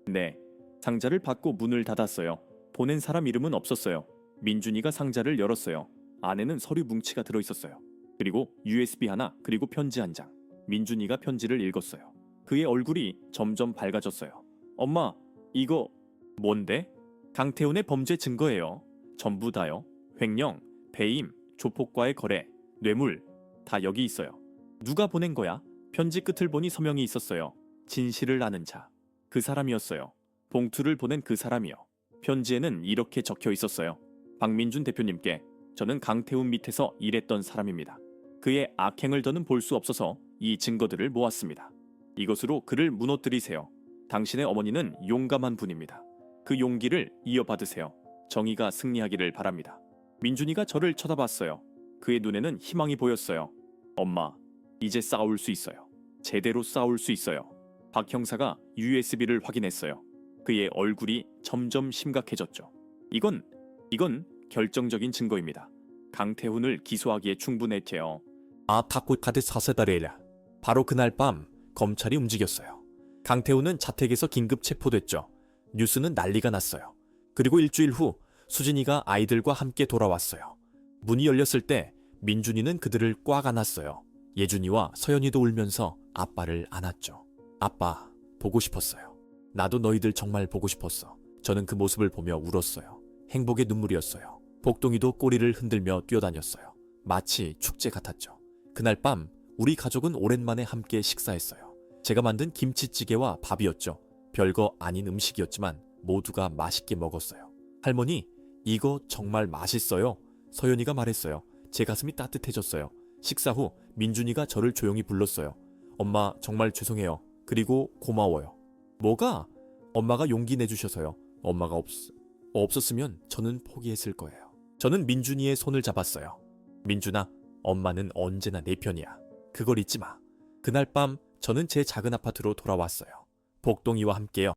네. 상자를 받고 문을 닫았어요. 보낸 사람 이름은 없었어요. 민준이가 상자를 열었어요. 안에는 서류 뭉치가 들어있었어요. 그리고 USB 하나, 그리고 편지 한 장. 민준이가 편지를 읽었어요. 그의 얼굴이 점점 밝아졌어요. 엄마, 이거 뭔데? 강태훈의 범죄 증거예요. 전부 다요. 횡령, 배임, 조폭과의 거래, 뇌물 다 여기 있어요. 누가 보낸 거야? 편지 끝을 보니 서명이 있었어요. 진실을 아는 자. 그 사람이었어요. 봉투를 보낸 그 사람이요. 편지에는 이렇게 적혀 있었어요. 박민준 대표님께 저는 강태훈 밑에서 일했던 사람입니다. 그의 악행을 더는 볼 수 없어서 이 증거들을 모았습니다. 이것으로 그를 무너뜨리세요. 당신의 어머니는 용감한 분입니다. 그 용기를 이어받으세요. 정의가 승리하기를 바랍니다. 민준이가 저를 쳐다봤어요. 그의 눈에는 희망이 보였어요. 엄마, 이제 싸울 수 있어요. 제대로 싸울 수 있어요. 박 형사가 USB를 확인했어요. 그의 얼굴이 점점 심각해졌죠. 이건 결정적인 증거입니다. 강태훈을 기소하기에 충분했대요. 타코 카드 사세다레라. 바로 그날 밤 검찰이 움직였어요. 강태우는 자택에서 긴급 체포됐죠. 뉴스는 난리가 났어요. 그리고 일주일 후 수진이가 아이들과 함께 돌아왔어요. 문이 열렸을 때 민준이는 그들을 꽉 안았어요. 예준이와 서연이도 울면서 아빠를 안았죠. 아빠, 보고 싶었어요. 나도 너희들 정말 보고 싶었어. 저는 그 모습을 보며 울었어요. 행복의 눈물이었어요. 복동이도 꼬리를 흔들며 뛰어다녔어요. 마치 축제 같았죠. 그날 밤 우리 가족은 오랜만에 함께 식사했어요. 제가 만든 김치찌개와 밥이었죠. 별거 아닌 음식이었지만 모두가 맛있게 먹었어요. 할머니, 이거 정말 맛있어요. 서연이가 말했어요. 제 가슴이 따뜻해졌어요. 식사 후 민준이가 저를 조용히 불렀어요. 엄마, 정말 죄송해요. 그리고 고마워요. 뭐가? 엄마가 용기 내주셔서요. 엄마가 없었으면 저는 포기했을 거예요. 저는 민준이의 손을 잡았어요. 민준아, 엄마는 언제나 내 편이야. 그걸 잊지 마. 그날 밤 저는 제 작은 아파트로 돌아왔어요. 복동이와 함께요.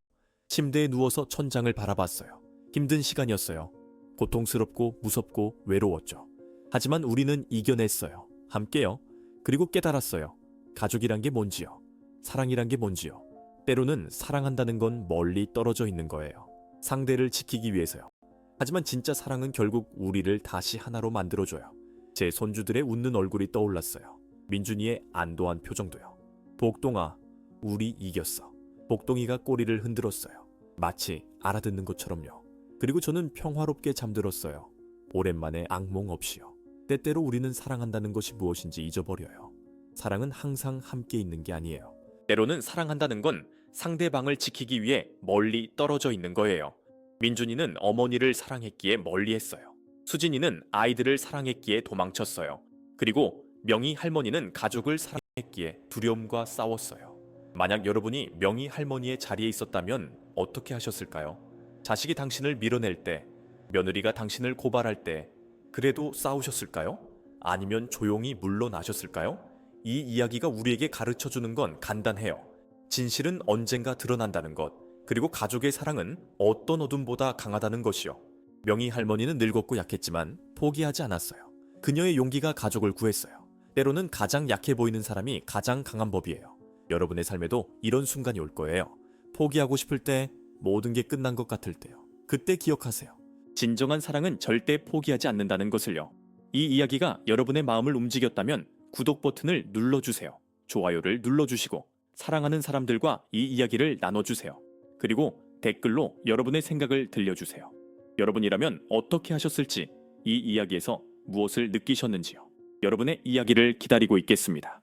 침대에 누워서 천장을 바라봤어요. 힘든 시간이었어요. 고통스럽고 무섭고 외로웠죠. 하지만 우리는 이겨냈어요. 함께요. 그리고 깨달았어요. 가족이란 게 뭔지요. 사랑이란 게 뭔지요. 때로는 사랑한다는 건 멀리 떨어져 있는 거예요. 상대를 지키기 위해서요. 하지만 진짜 사랑은 결국 우리를 다시 하나로 만들어줘요. 제 손주들의 웃는 얼굴이 떠올랐어요. 민준이의 안도한 표정도요. 복동아, 우리 이겼어. 복동이가 꼬리를 흔들었어요. 마치 알아듣는 것처럼요. 그리고 저는 평화롭게 잠들었어요. 오랜만에 악몽 없이요. 때때로 우리는 사랑한다는 것이 무엇인지 잊어버려요. 사랑은 항상 함께 있는 게 아니에요. 때로는 사랑한다는 건 상대방을 지키기 위해 멀리 떨어져 있는 거예요. 민준이는 어머니를 사랑했기에 멀리했어요. 수진이는 아이들을 사랑했기에 도망쳤어요. 그리고 명희 할머니는 가족을 사랑했기에 두려움과 싸웠어요. 만약 여러분이 명희 할머니의 자리에 있었다면 어떻게 하셨을까요? 자식이 당신을 밀어낼 때, 며느리가 당신을 고발할 때 그래도 싸우셨을까요? 아니면 조용히 물러나셨을까요? 이 이야기가 우리에게 가르쳐주는 건 간단해요. 진실은 언젠가 드러난다는 것, 그리고 가족의 사랑은 어떤 어둠보다 강하다는 것이요. 명희 할머니는 늙었고 약했지만 포기하지 않았어요. 그녀의 용기가 가족을 구했어요. 때로는 가장 약해 보이는 사람이 가장 강한 법이에요. 여러분의 삶에도 이런 순간이 올 거예요. 포기하고 싶을 때, 모든 게 끝난 것 같을 때요. 그때 기억하세요. 진정한 사랑은 절대 포기하지 않는다는 것을요. 이 이야기가 여러분의 마음을 움직였다면 구독 버튼을 눌러주세요. 좋아요를 눌러주시고 사랑하는 사람들과 이 이야기를 나눠주세요. 그리고 댓글로 여러분의 생각을 들려주세요. 여러분이라면 어떻게 하셨을지, 이 이야기에서 무엇을 느끼셨는지요. 여러분의 이야기를 기다리고 있겠습니다.